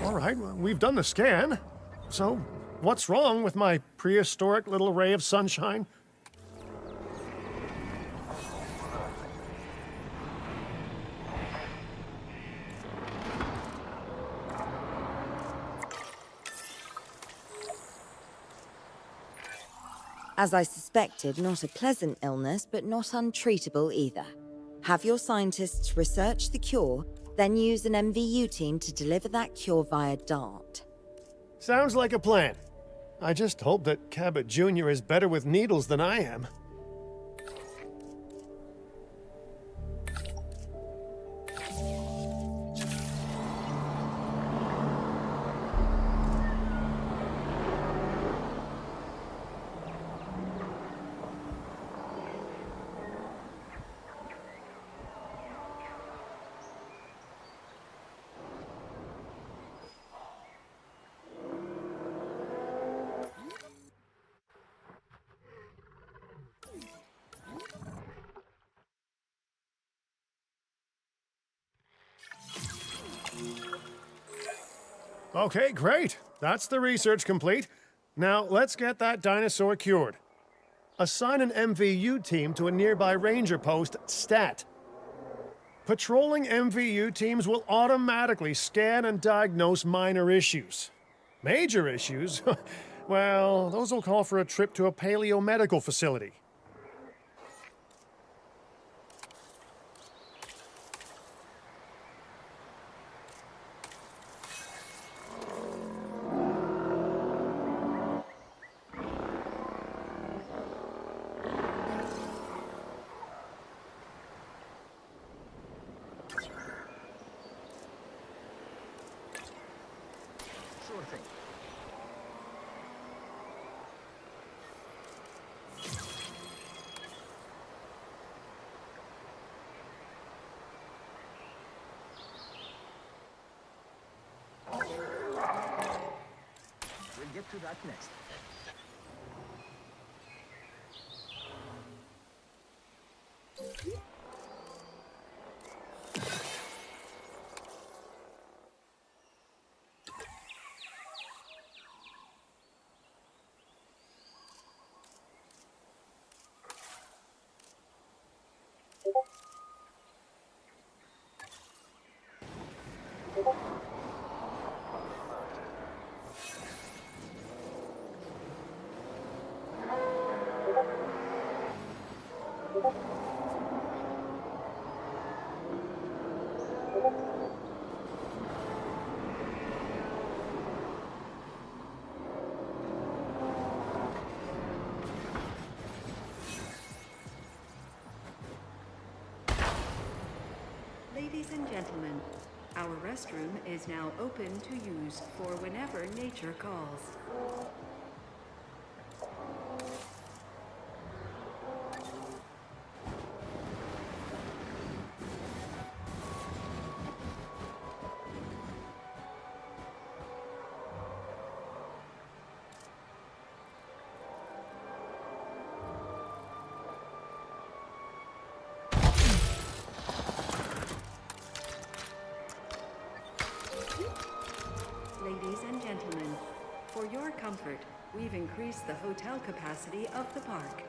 All right, well, we've done the scan. So, what's wrong with my prehistoric little ray of sunshine? As I suspected, not a pleasant illness, but not untreatable either. Have your scientists research the cure, then use an MVU team to deliver that cure via DART. Sounds like a plan. I just hope that Cabot Jr. is better with needles than I am. Okay, great. That's the research complete. Now, let's get that dinosaur cured. Assign an MVU team to a nearby ranger post, STAT. Patrolling MVU teams will automatically scan and diagnose minor issues. Major issues? Well, those will call for a trip to a paleomedical facility. Sure thing. We'll get to that next. Ladies and gentlemen, our restroom is now open to use for whenever nature calls. Ladies and gentlemen, for your comfort, we've increased the hotel capacity of the park.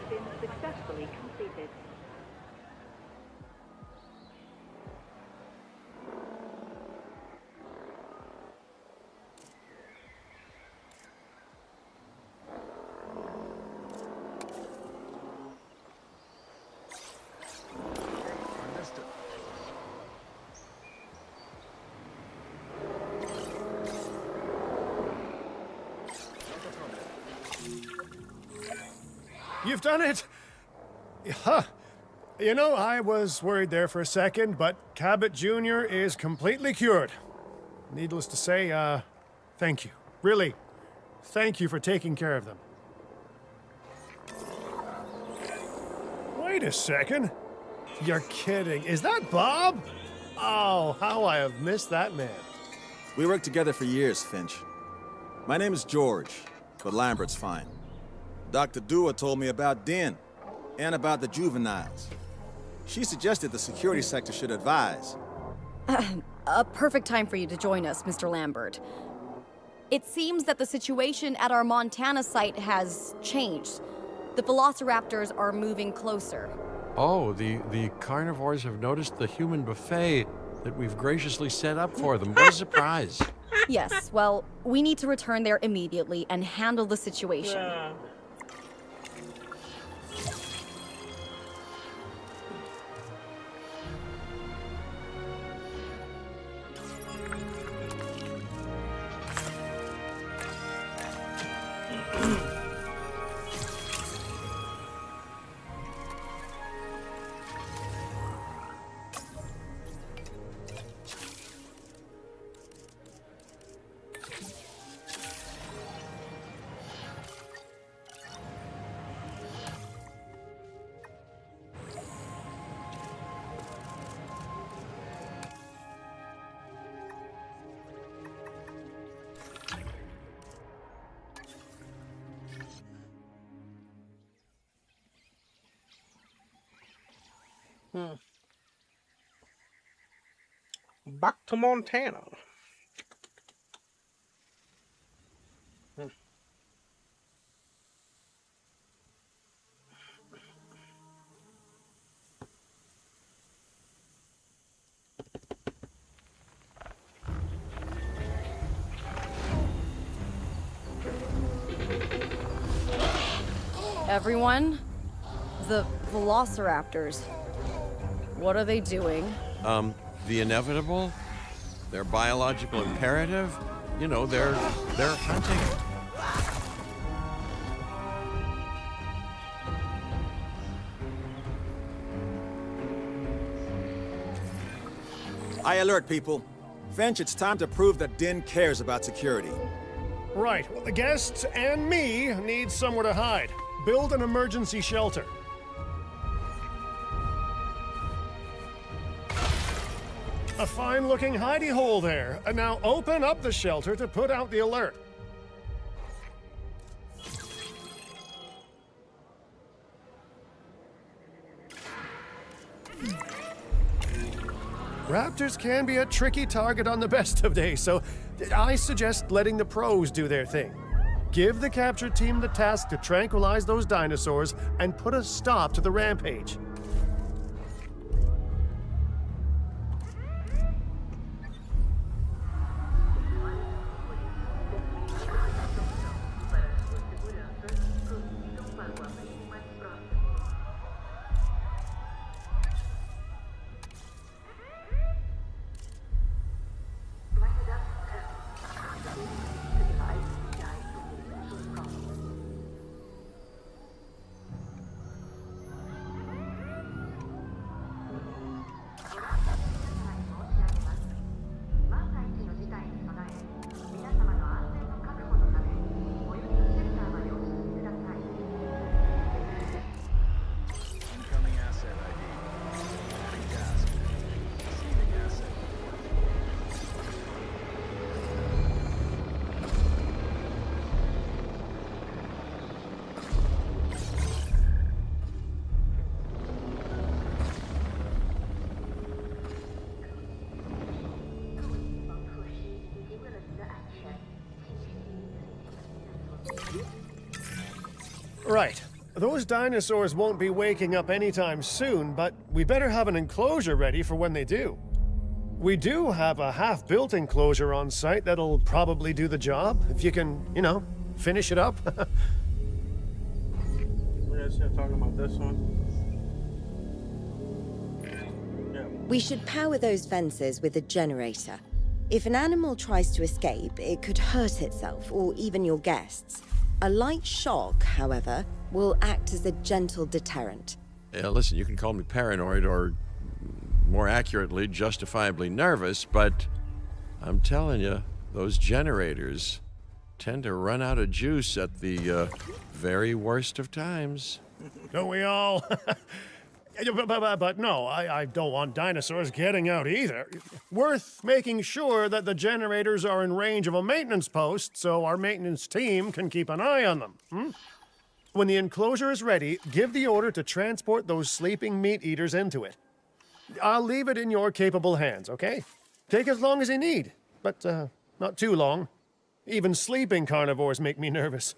been successfully completed. You've done it! Huh. You know, I was worried there for a second, but Cabot Jr. is completely cured. Needless to say, thank you. Really, thank you for taking care of them. Wait a second. You're kidding. Is that Bob? Oh, how I have missed that man. We worked together for years, Finch. My name is George, but Lambert's fine. Dr. Dua told me about Den, and about the juveniles. She suggested the security sector should advise. A perfect time for you to join us, Mr. Lambert. It seems that the situation at our Montana site has changed. The velociraptors are moving closer. Oh, the carnivores have noticed the human buffet that we've graciously set up for them. What a surprise. Yes, well, we need to return there immediately and handle the situation. Back to Montana. Everyone, the velociraptors. What are they doing? The inevitable, their biological imperative, you know, they're hunting. I alert people. Finch, it's time to prove that Den cares about security. Right, well, the guests and me need somewhere to hide. Build an emergency shelter. A fine-looking hidey hole there. And now open up the shelter to put out the alert. Raptors can be a tricky target on the best of days, so I suggest letting the pros do their thing. Give the capture team the task to tranquilize those dinosaurs and put a stop to the rampage. Right. Those dinosaurs won't be waking up anytime soon, but we better have an enclosure ready for when they do. We do have a half-built enclosure on site that'll probably do the job, if you can, finish it up. We're just talking about this one. We should power those fences with a generator. If an animal tries to escape, it could hurt itself or even your guests. A light shock, however, will act as a gentle deterrent. Yeah, listen, you can call me paranoid or, more accurately, justifiably nervous, but I'm telling you, those generators tend to run out of juice at the very worst of times. Don't we all? But no, I don't want dinosaurs getting out either. Worth making sure that the generators are in range of a maintenance post so our maintenance team can keep an eye on them. When the enclosure is ready, give the order to transport those sleeping meat eaters into it. I'll leave it in your capable hands, okay? Take as long as you need, but not too long. Even sleeping carnivores make me nervous.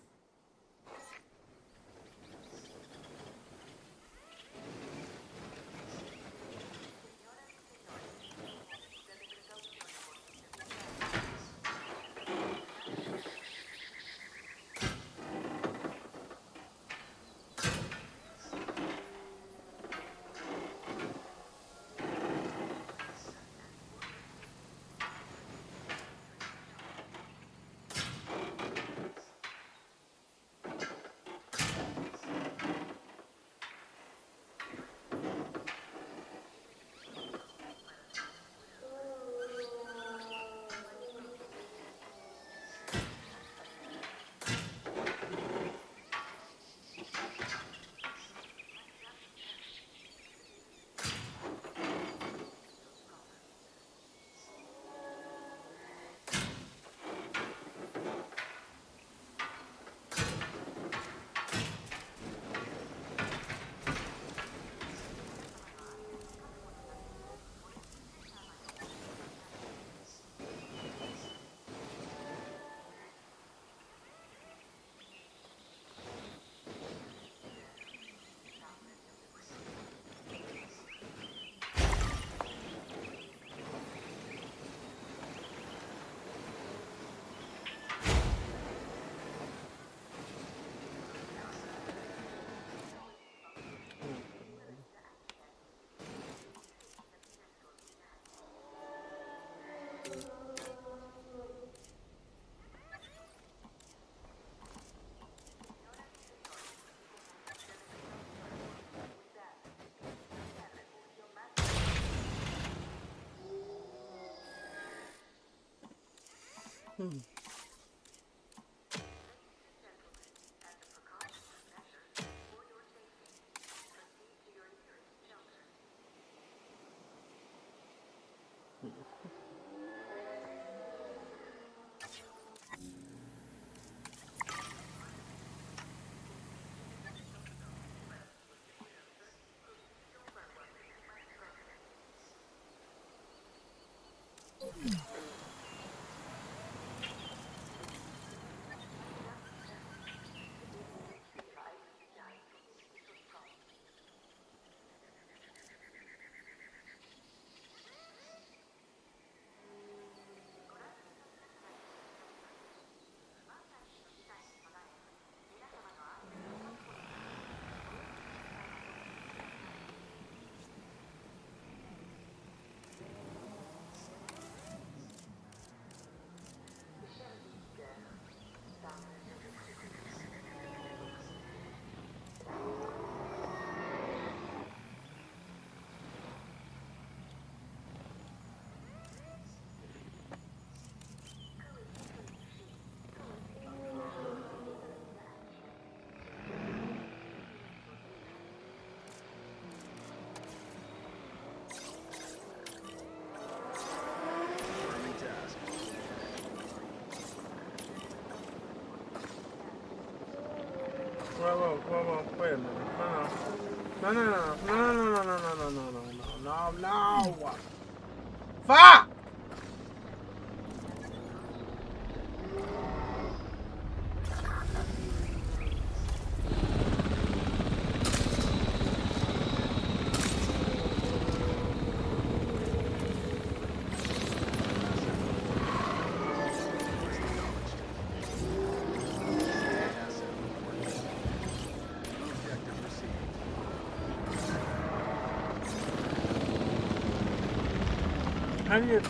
Whoa, wait a minute. No. Fuck! How do you...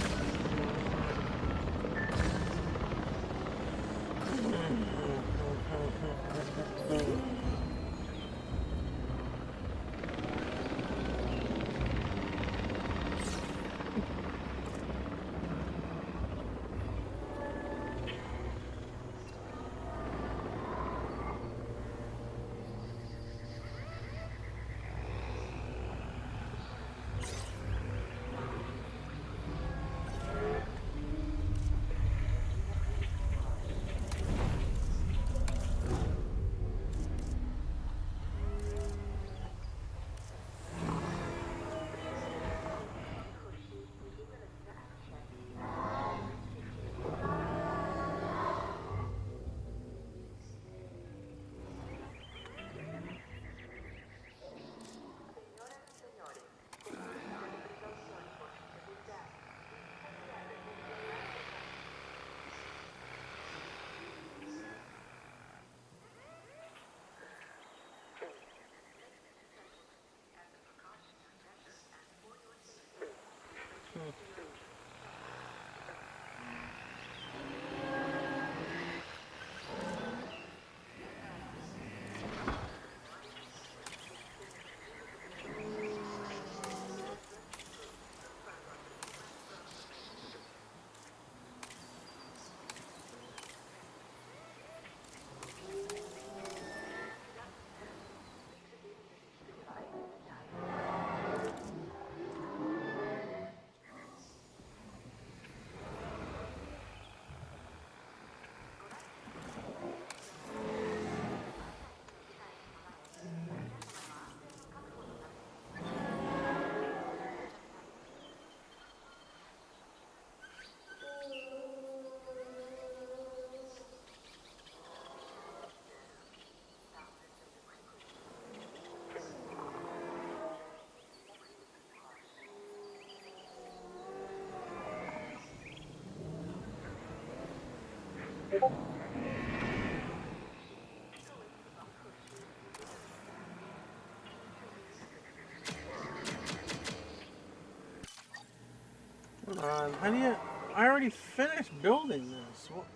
Hold on. How do you... I already finished building this. What?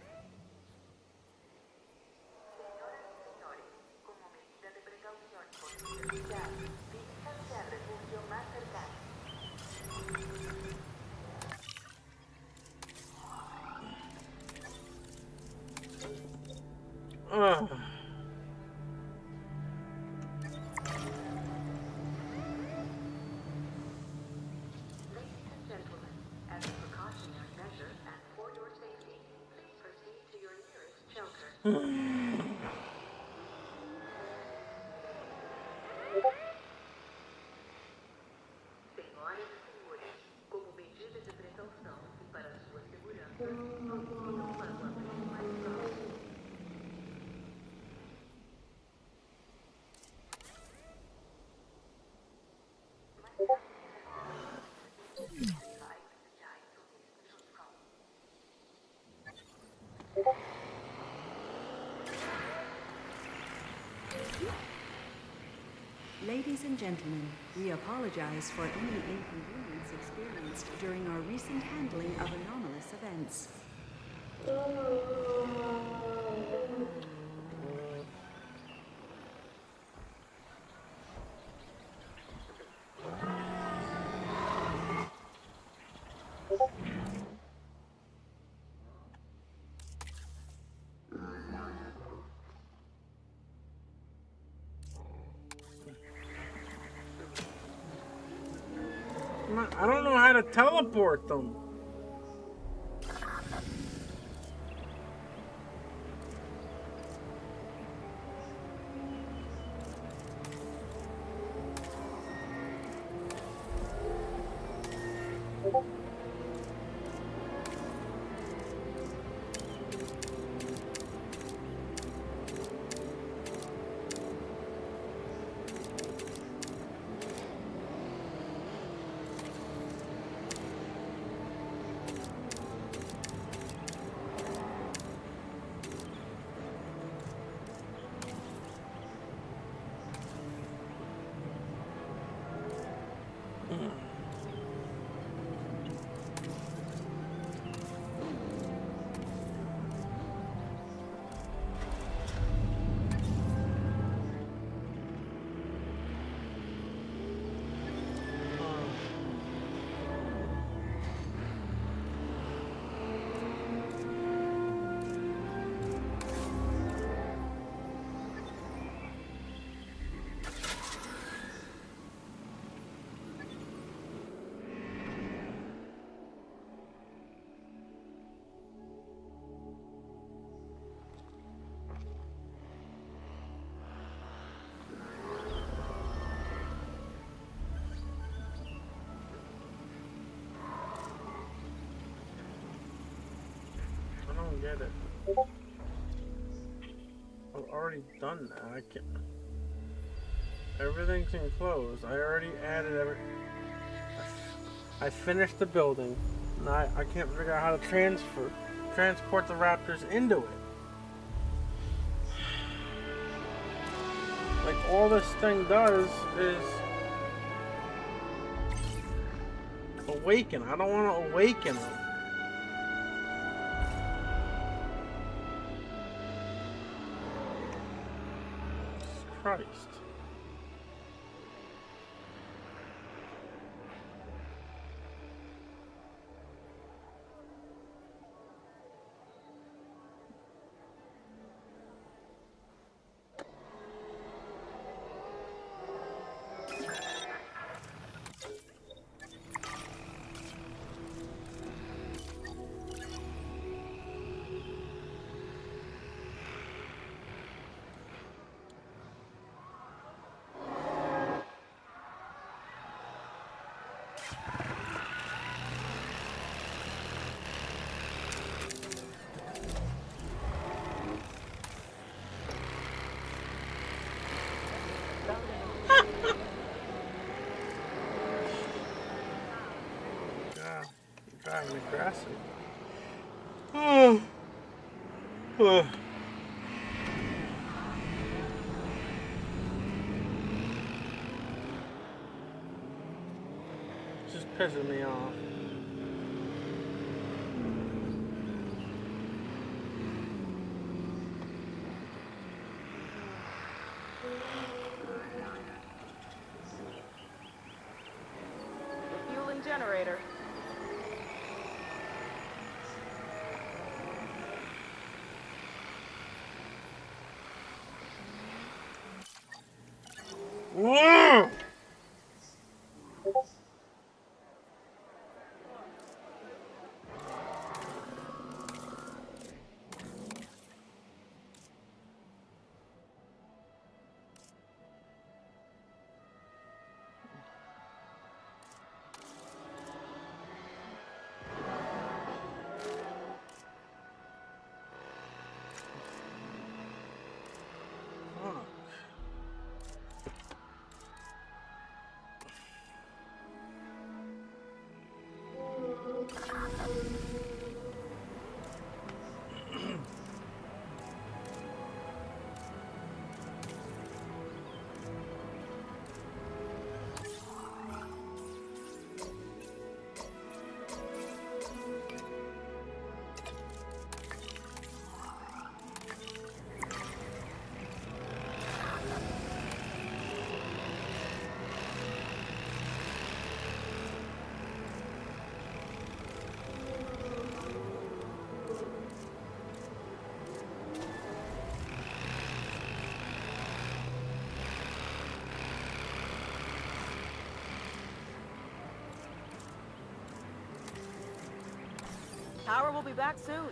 Ugh. Ladies and gentlemen, we apologize for any inconvenience experienced during our recent handling of anomalous events. I don't know how to teleport them. get it. I've already done that. I can't. Everything's enclosed. I already added I finished the building. Now I can't figure out how to transport the raptors into it. Like, all this thing does is awaken. I don't want to awaken them. Jesus Christ. God, I'm driving aggressive. Just pissing me off. Refueling generator. Whoa! Power will be back soon.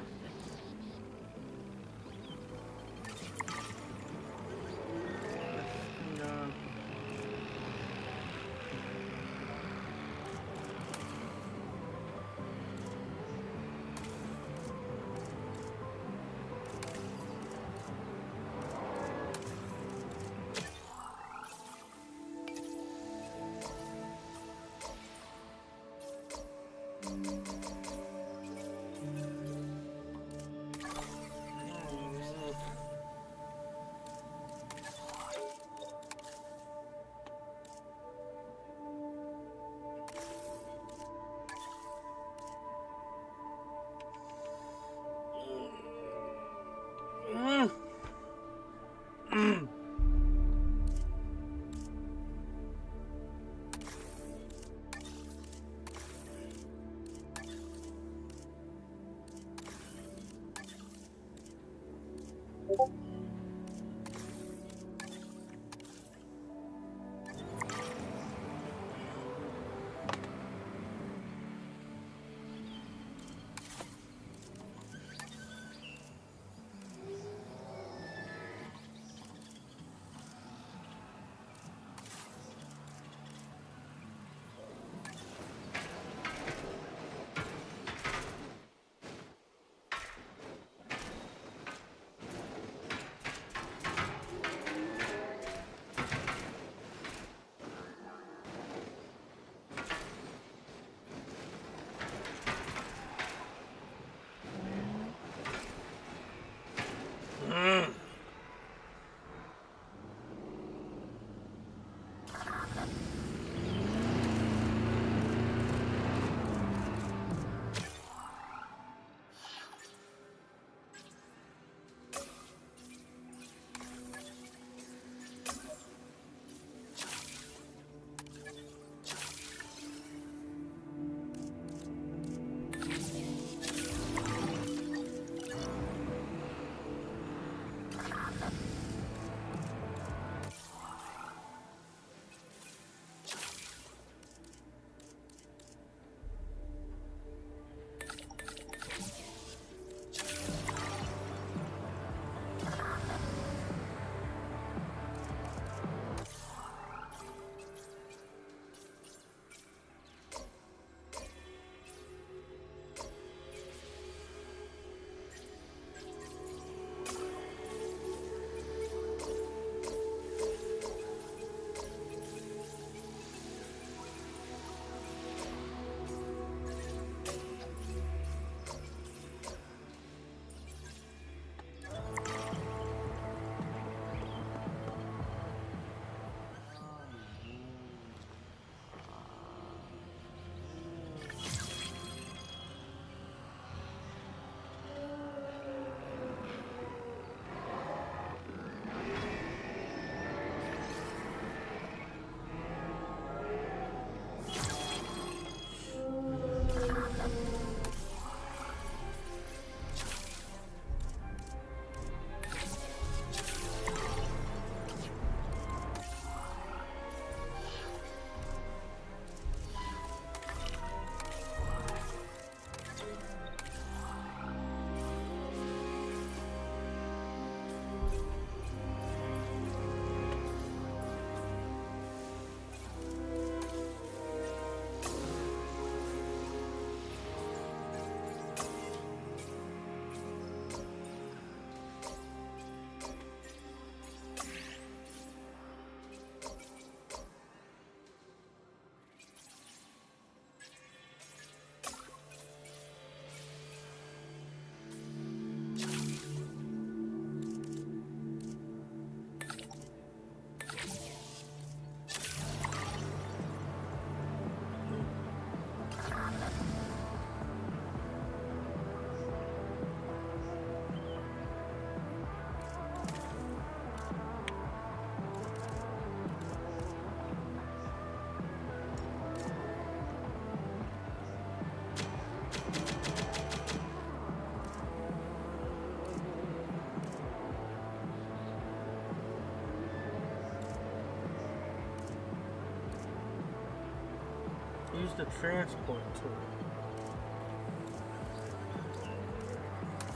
Use the transport tool.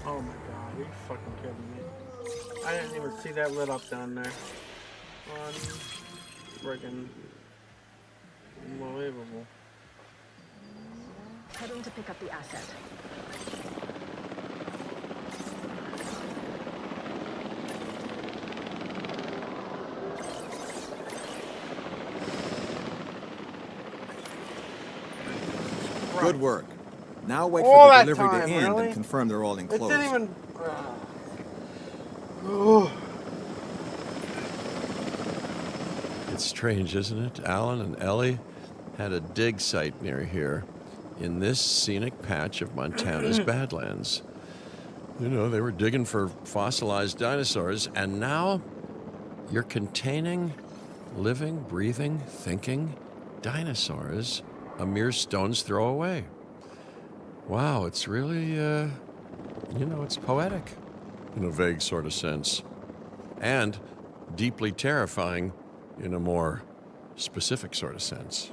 Oh my god, are you fucking kidding me? I didn't even see that lit up down there. Friggin' unbelievable. Heading to pick up the asset. Good work. Now wait All for the that delivery time, to end really? and confirm they're all It enclosed. didn't even. Oh. It's strange, isn't it? Alan and Ellie had a dig site near here in this scenic patch of Montana's Badlands. You know, they were digging for fossilized dinosaurs, and now you're containing living, breathing, thinking dinosaurs a mere stone's throw away. Wow, it's really, it's poetic in a vague sort of sense, and deeply terrifying in a more specific sort of sense.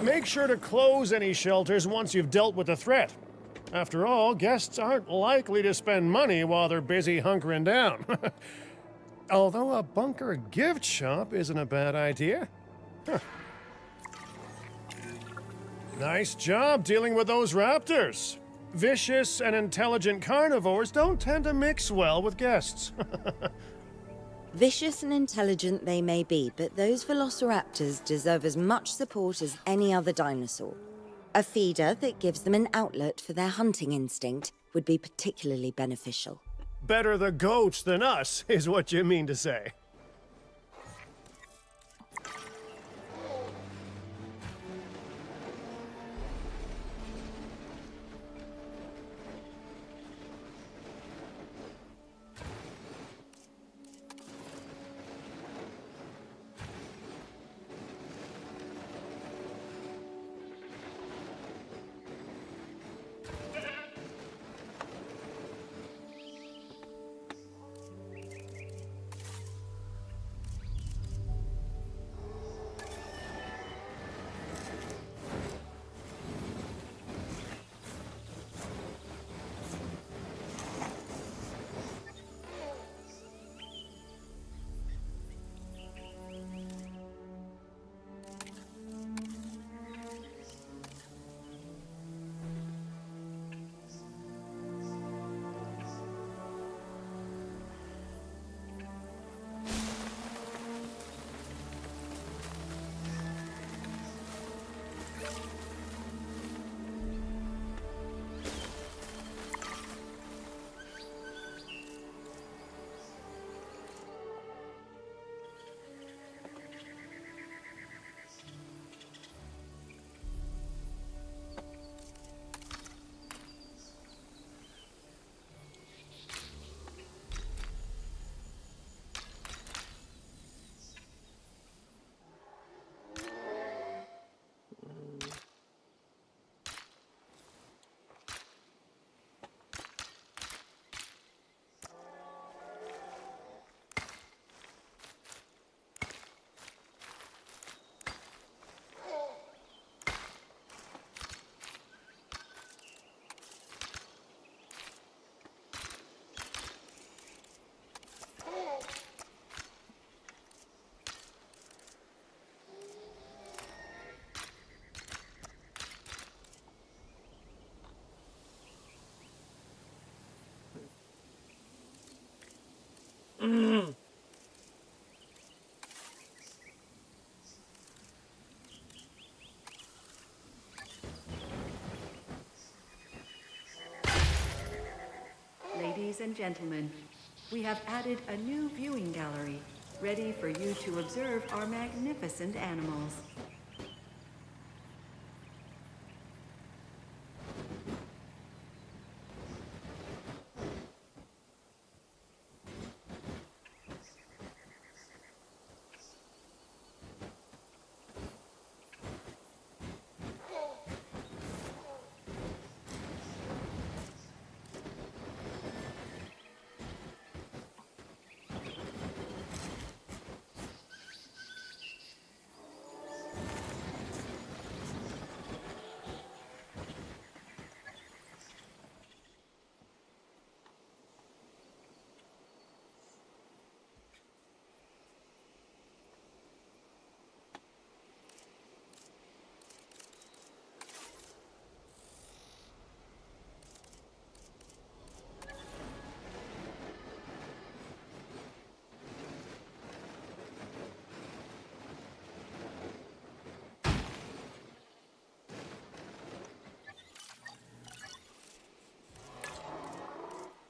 Make sure to close any shelters once you've dealt with the threat. After all, guests aren't likely to spend money while they're busy hunkering down. Although a bunker gift shop isn't a bad idea. Huh. Nice job dealing with those raptors. Vicious and intelligent carnivores don't tend to mix well with guests. Vicious and intelligent they may be, but those velociraptors deserve as much support as any other dinosaur. A feeder that gives them an outlet for their hunting instinct would be particularly beneficial. Better the goats than us, is what you mean to say. Ladies and gentlemen, We have added a new viewing gallery, ready for you to observe our magnificent animals.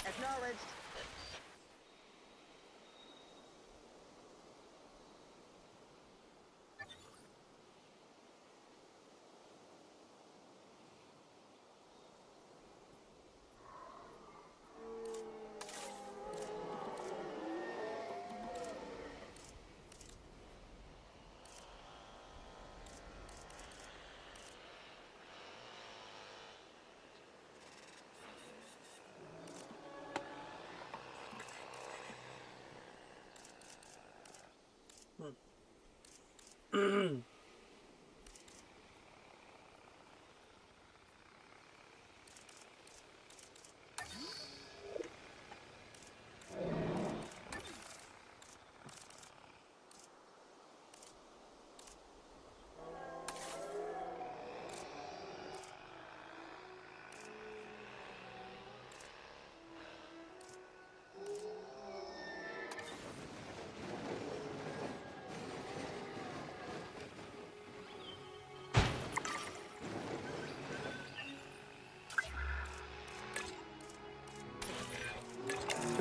Acknowledged.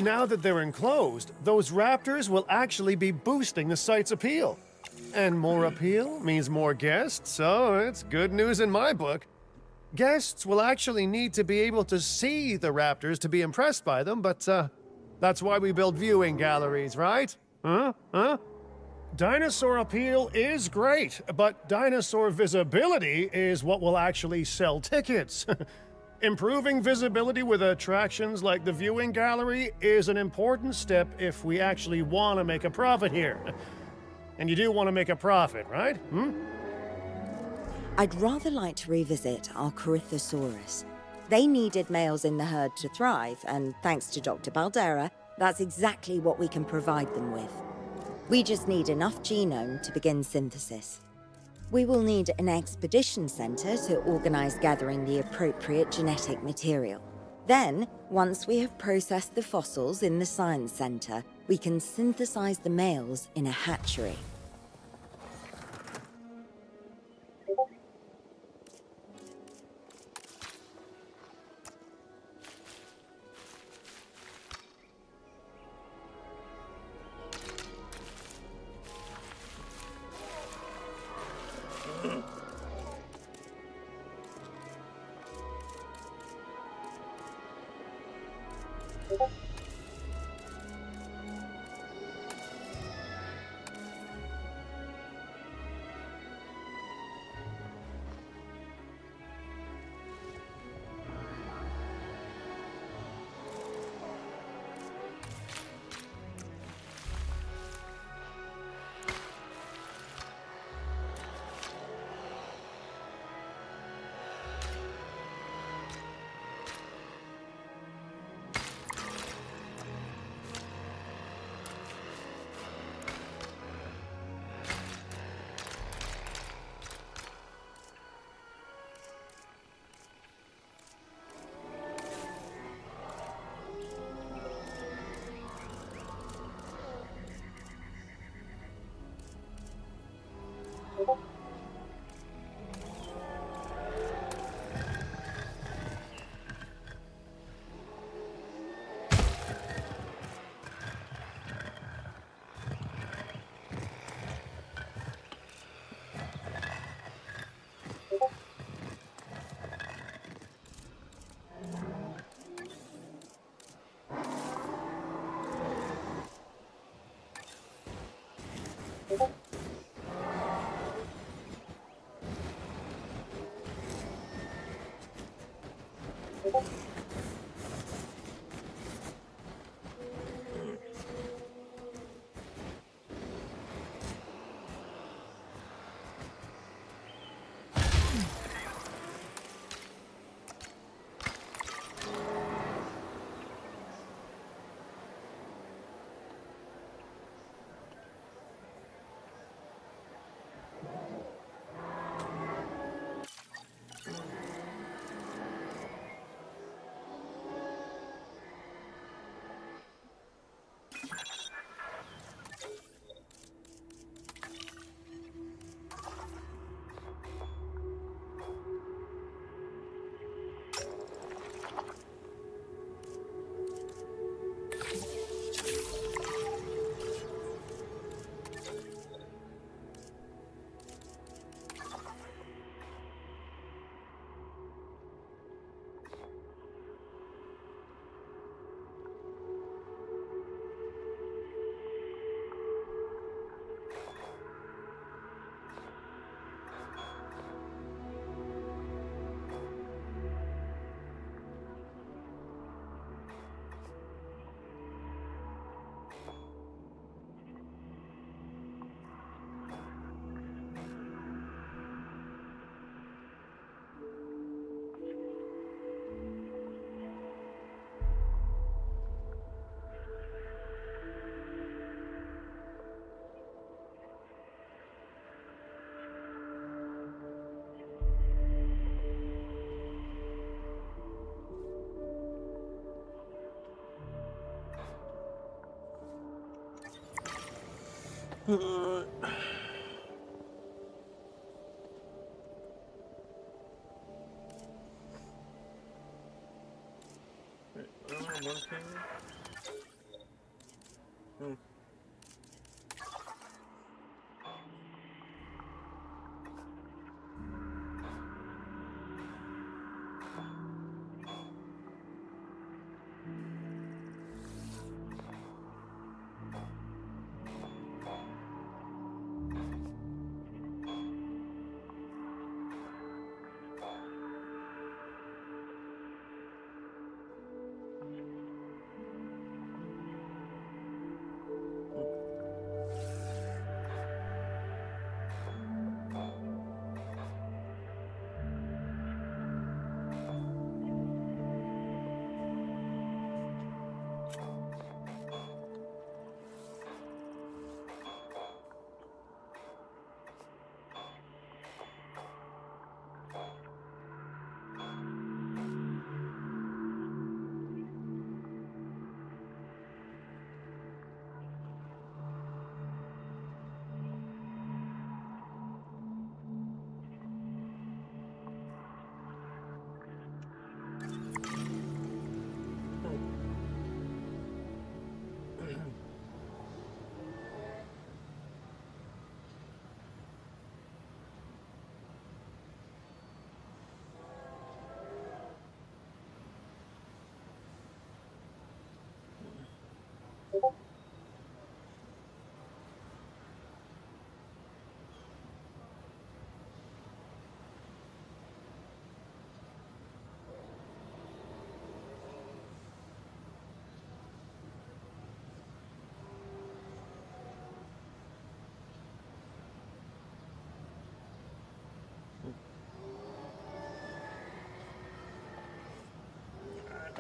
Now that they're enclosed, those raptors will actually be boosting the site's appeal. And more appeal means more guests, so it's good news in my book. Guests will actually need to be able to see the raptors to be impressed by them, but that's why we build viewing galleries, right? Huh? Dinosaur appeal is great, but dinosaur visibility is what will actually sell tickets. Improving visibility with attractions like the viewing gallery is an important step if we actually want to make a profit here. And you do want to make a profit, right? I'd rather like to revisit our Corythosaurus. They needed males in the herd to thrive, and thanks to Dr. Baldera, that's exactly what we can provide them with. We just need enough genome to begin synthesis. We will need an expedition center to organize gathering the appropriate genetic material. Then, once we have processed the fossils in the science center, we can synthesize the males in a hatchery.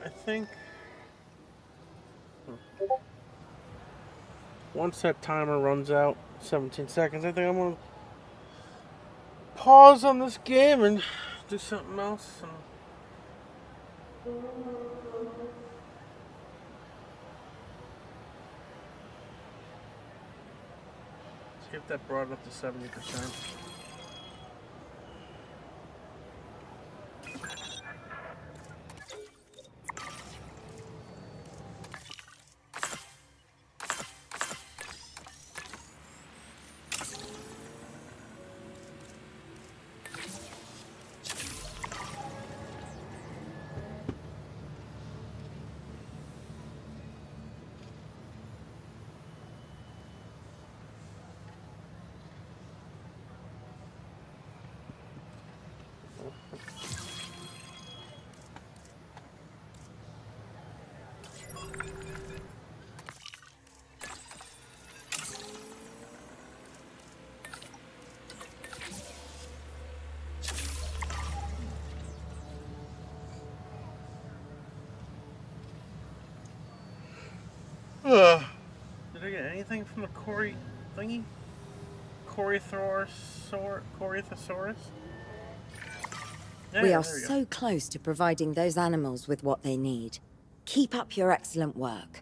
I think once that timer runs out, 17 seconds, I think I'm gonna pause on this game and do something else. See if that brought it up to 70%. Did I get anything from the Cory thingy? Corythosaurus? Yeah, We are there we go. so close to providing those animals with what they need. Keep up your excellent work.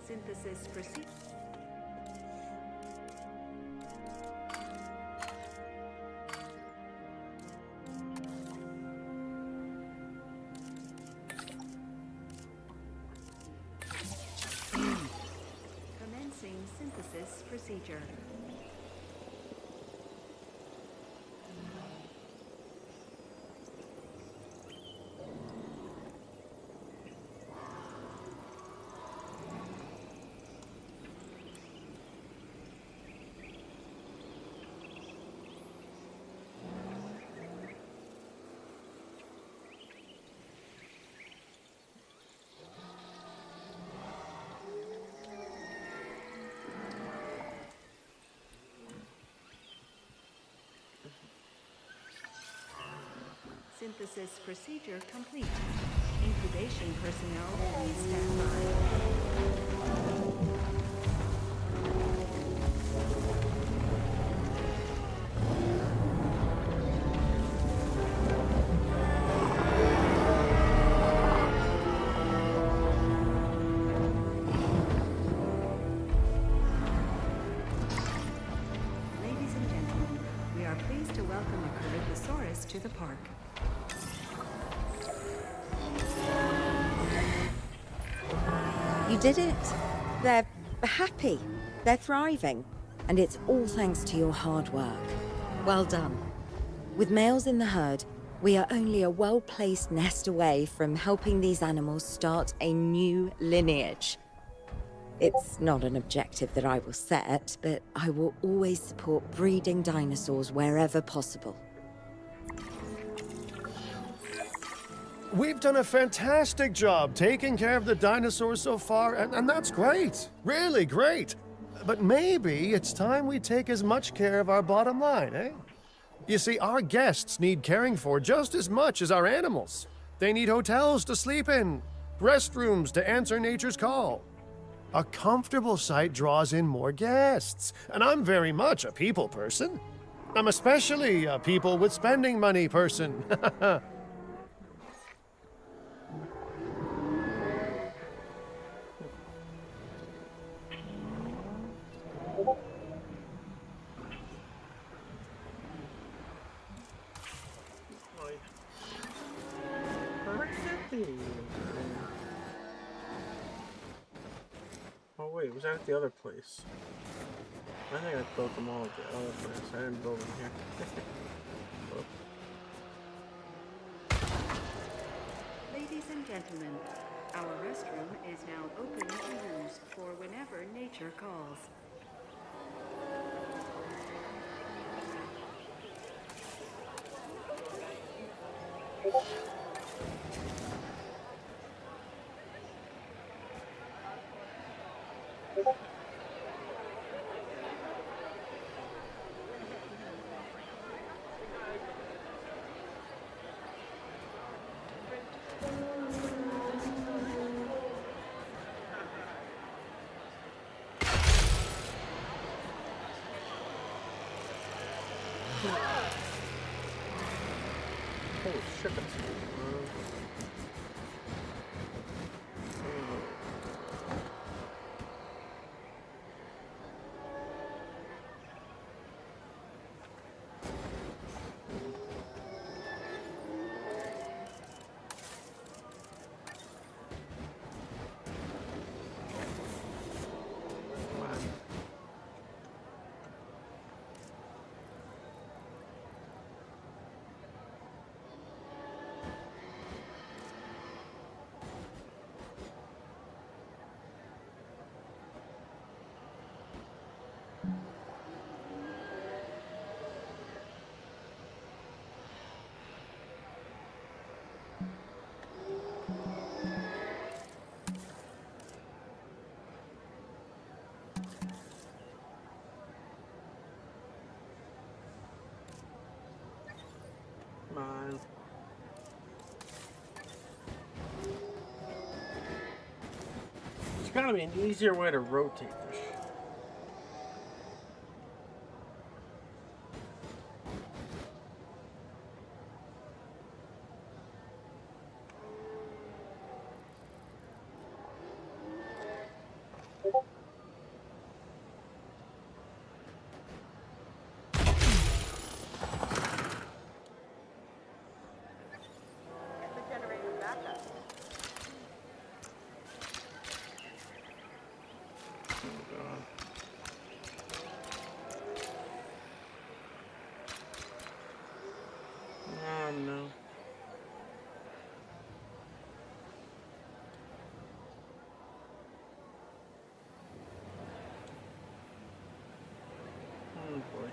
Synthesis proceed. Commencing synthesis procedure. Synthesis procedure complete. Incubation personnel, please stand by. Ladies and gentlemen, we are pleased to welcome a Corythosaurus to the park. You did it. They're happy. They're thriving. And it's all thanks to your hard work. Well done. With males in the herd, we are only a well-placed nest away from helping these animals start a new lineage. It's not an objective that I will set, but I will always support breeding dinosaurs wherever possible. We've done a fantastic job taking care of the dinosaurs so far, and that's great. Really great. But maybe it's time we take as much care of our bottom line, eh? You see, our guests need caring for just as much as our animals. They need hotels to sleep in, restrooms to answer nature's call. A comfortable site draws in more guests, and I'm very much a people person. I'm especially a people with spending money person. Oh wait, was that at the other place? I think I built them all at the other place. I didn't build them here. Ladies and gentlemen, our restroom is now open to use for whenever nature calls. Holy shit, that's mine. There's gotta be an easier way to rotate this. Oh no. Oh boy.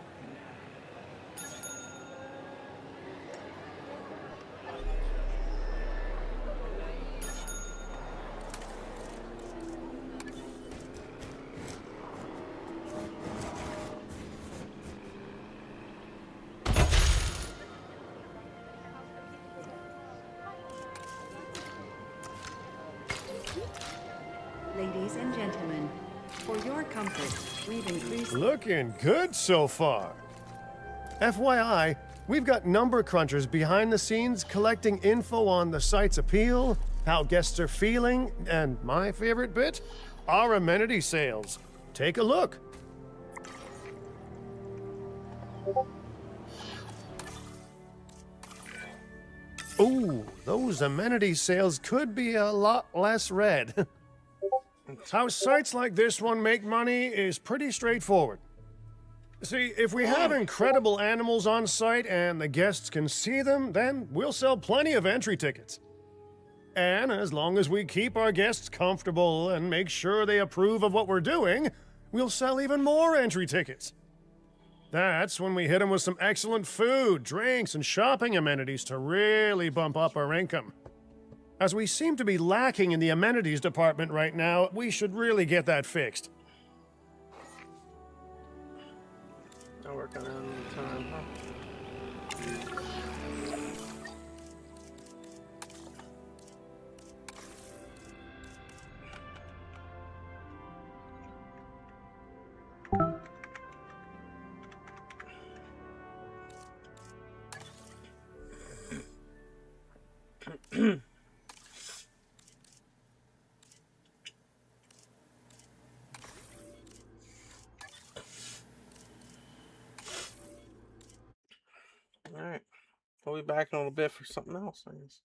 Ladies and gentlemen, for your comfort, we've increased... Looking good so far. FYI, we've got number crunchers behind the scenes collecting info on the site's appeal, how guests are feeling, and my favorite bit, our amenity sales. Take a look. Ooh, those amenity sales could be a lot less red. How sites like this one make money is pretty straightforward. See, if we have incredible animals on site and the guests can see them, then we'll sell plenty of entry tickets. And as long as we keep our guests comfortable and make sure they approve of what we're doing, we'll sell even more entry tickets. That's when we hit them with some excellent food, drinks, and shopping amenities to really bump up our income. As we seem to be lacking in the amenities department right now, we should really get that fixed. I'll work on it another time, huh? All right. We'll be back in a little bit for something else, I guess.